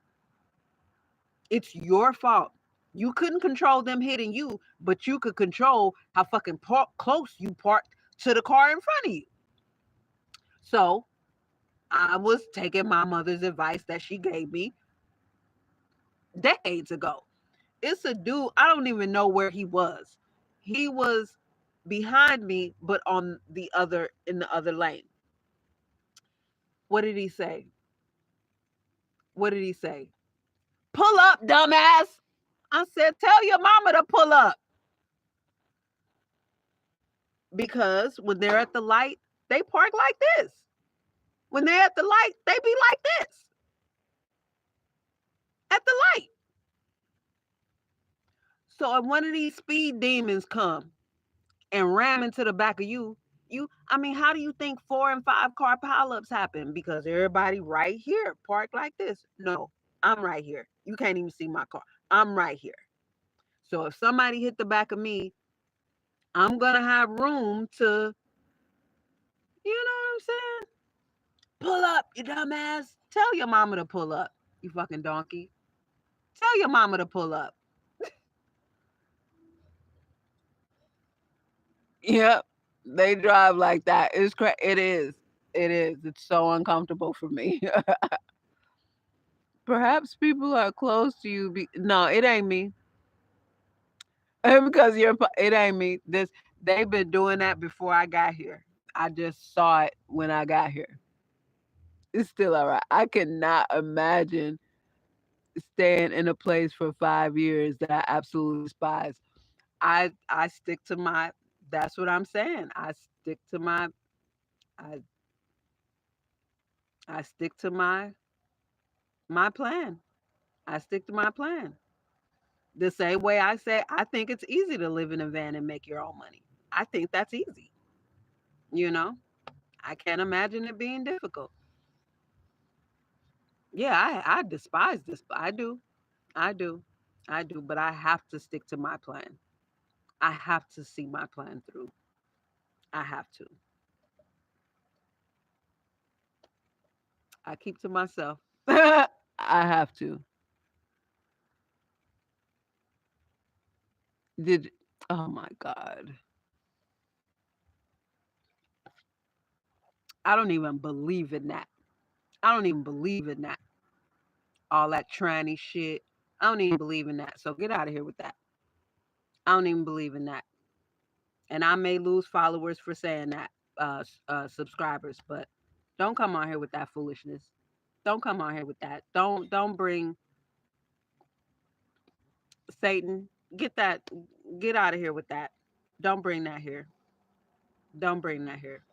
It's your fault. You couldn't control them hitting you, but you could control how fucking close you parked to the car in front of you. So I was taking my mother's advice that she gave me decades ago. It's a dude, I don't even know where he was. He was behind me, but in the other lane. What did he say? What did he say? Pull up, dumbass. I said, tell your mama to pull up. Because when they're at the light, they park like this. When they're at the light, they be like this. At the light. So if one of these speed demons come and ram into the back of how do you think 4 and 5 car pileups happen? Because everybody right here parked like this. No, I'm right here. You can't even see my car. I'm right here. So if somebody hit the back of me, I'm gonna have room to, you know what I'm saying? Pull up, you dumbass. Tell your mama to pull up, you fucking donkey. Tell your mama to pull up. Yep, they drive like that. It is. It is. It's so uncomfortable for me. Perhaps people are close to you. No, it ain't me. Because it ain't me. They've been doing that before I got here. I just saw it when I got here. It's still all right. I cannot imagine staying in a place for 5 years that I absolutely despise. I stick to my. That's what I'm saying. I I stick to my plan. I stick to my plan. The same way I say I think it's easy to live in a van and make your own money. I think that's easy. You know, I can't imagine it being difficult. Yeah, I despise this. I do. I do. I do. But I have to stick to my plan. I have to see my plan through. I have to. I keep to myself. I have to. Did Oh my God. I don't even believe in that. I don't even believe in that. All that tranny shit. I don't even believe in that. So get out of here with that. I don't even believe in that. And I may lose followers for saying that, subscribers, but don't come on here with that foolishness. Don't come on here with that. Don't bring Satan. Get that. Get out of here with that. Don't bring that here. Don't bring that here.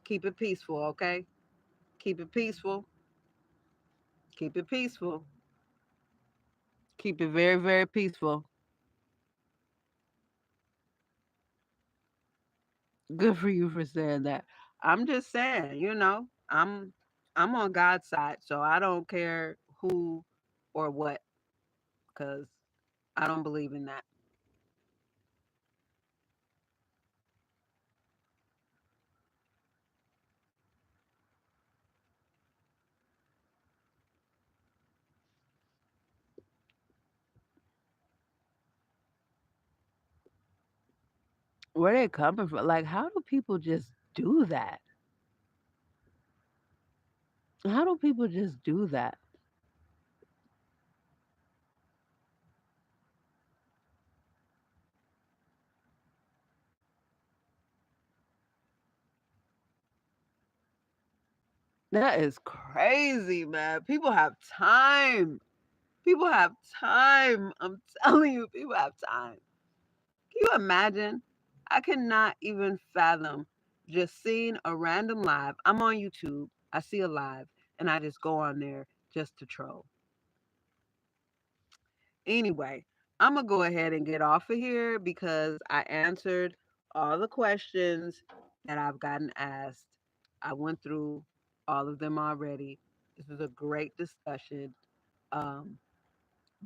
Keep it peaceful, okay? Keep it peaceful. Keep it peaceful. Keep it very, very peaceful. Good for you for saying that. I'm just saying, I'm I'm on God's side, so I don't care who or what, because I don't believe in that. Where they coming from? Like, how do people just do that? How do people just do that? That is crazy, man. People have time. People have time. I'm telling you, people have time. Can you imagine? I cannot even fathom just seeing a random live. I'm on YouTube. I see a live and I just go on there just to troll. Anyway, I'm going to go ahead and get off of here because I answered all the questions that I've gotten asked. I went through all of them already. This was a great discussion. Um,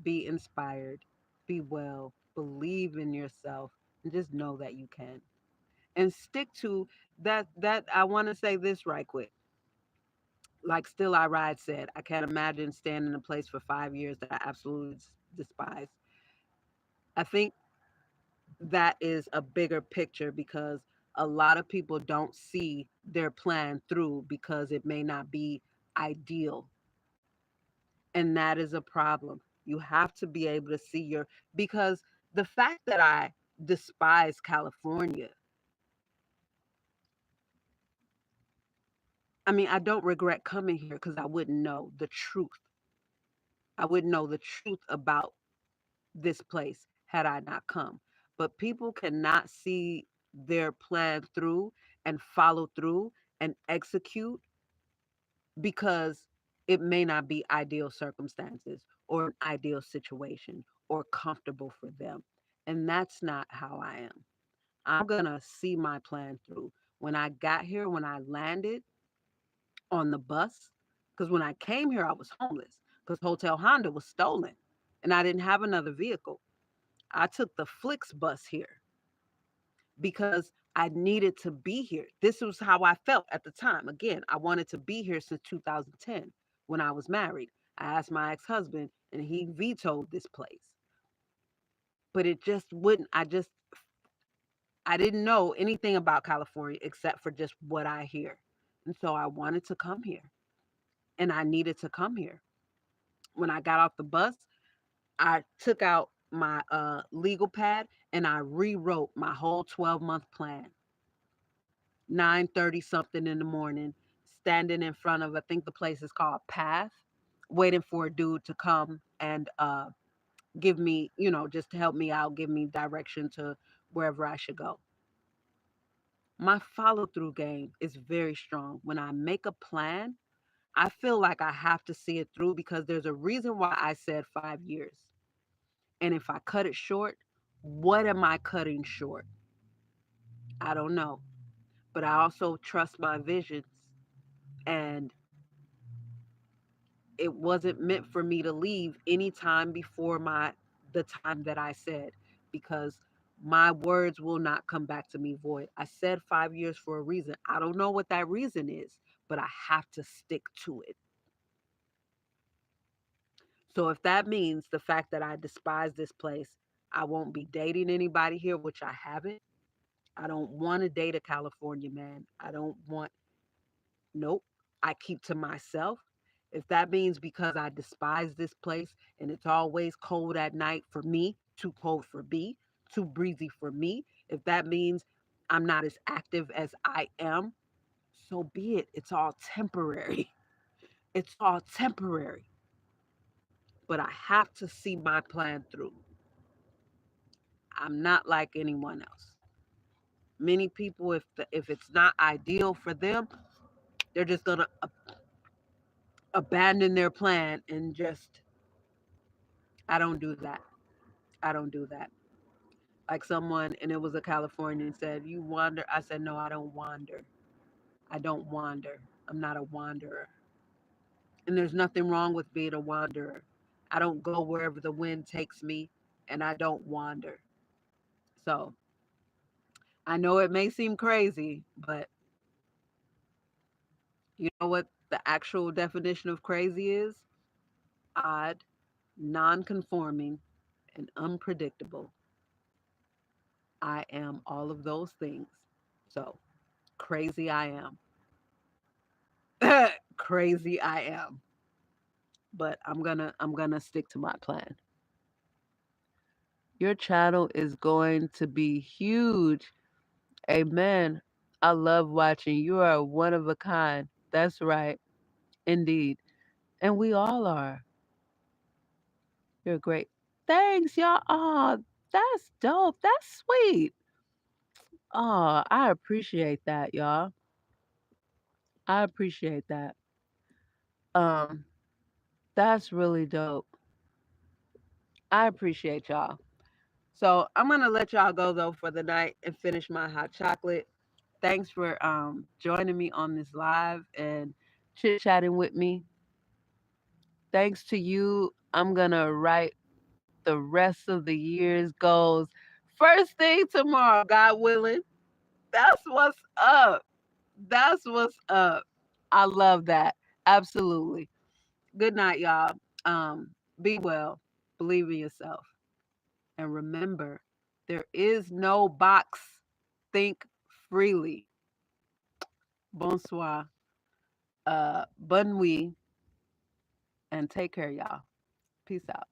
be inspired, be well, believe in yourself, and just know that you can. And stick to that I want to say this right quick. Like Still I Ride said, I can't imagine staying in a place for 5 years that I absolutely despise. I think that is a bigger picture because a lot of people don't see their plan through because it may not be ideal. And that is a problem. You have to be able to see because the fact that I despise California, I mean, I don't regret coming here because I wouldn't know the truth. I wouldn't know the truth about this place had I not come. But people cannot see their plan through and follow through and execute because it may not be ideal circumstances or an ideal situation or comfortable for them. And that's not how I am. I'm going to see my plan through. When I got here, when I landed on the bus, because when I came here, I was homeless because Hotel Honda was stolen and I didn't have another vehicle. I took the Flix bus here because I needed to be here. This was how I felt at the time. Again, I wanted to be here since 2010 when I was married. I asked my ex husband, and he vetoed this place. But it just wouldn't. I didn't know anything about California except for just what I hear. And so I wanted to come here and I needed to come here. When I got off the bus, I took out my legal pad and I rewrote my whole 12-month plan. 9:30 something in the morning, standing in front of, I think the place is called Path, waiting for a dude to come and give me, just to help me out, give me direction to wherever I should go. My follow through game is very strong. When I make a plan, I feel like I have to see it through because there's a reason why I said 5 years. And if I cut it short, what am I cutting short? I don't know. But I also trust my visions. And it wasn't meant for me to leave any time before the time that I said because my words will not come back to me void. I said 5 years for a reason. I don't know what that reason is, but I have to stick to it. So if that means the fact that I despise this place, I won't be dating anybody here, which I haven't. I don't want to date a California man. I don't want, nope. I keep to myself. If that means because I despise this place and it's always cold at night for me, too cold for me, too breezy for me, if that means I'm not as active as I am, so be it. It's all temporary. It's all temporary. But I have to see my plan through. I'm not like anyone else. Many people, if it's not ideal for them, they're just gonna abandon their plan and just. I don't do that. I don't do that. Like someone, and it was a Californian, said, "You wander." I said, "No, I don't wander. I don't wander. I'm not a wanderer. And there's nothing wrong with being a wanderer. I don't go wherever the wind takes me, and I don't wander. So I know it may seem crazy, but you know what the actual definition of crazy is? Odd, non conforming, and unpredictable. I am all of those things. So crazy I am. Crazy I am. But I'm gonna stick to my plan. Your channel is going to be huge. Amen. I love watching. You are one of a kind. That's right. Indeed. And we all are. You're great. Thanks, y'all. Oh, that's dope. That's sweet. Oh, I appreciate that, y'all. I appreciate that. Um, that's really dope. I appreciate y'all. So I'm gonna let y'all go though for the night and finish my hot chocolate. Thanks for joining me on this live and chit chatting with me. Thanks to you, I'm gonna write the rest of the year's goals first thing tomorrow, God willing. That's what's up. That's what's up. I love that. Absolutely. Good night, y'all. Be well. Believe in yourself. And remember, there is no box. Think freely. Bonsoir. Bonne nuit. And take care, y'all. Peace out.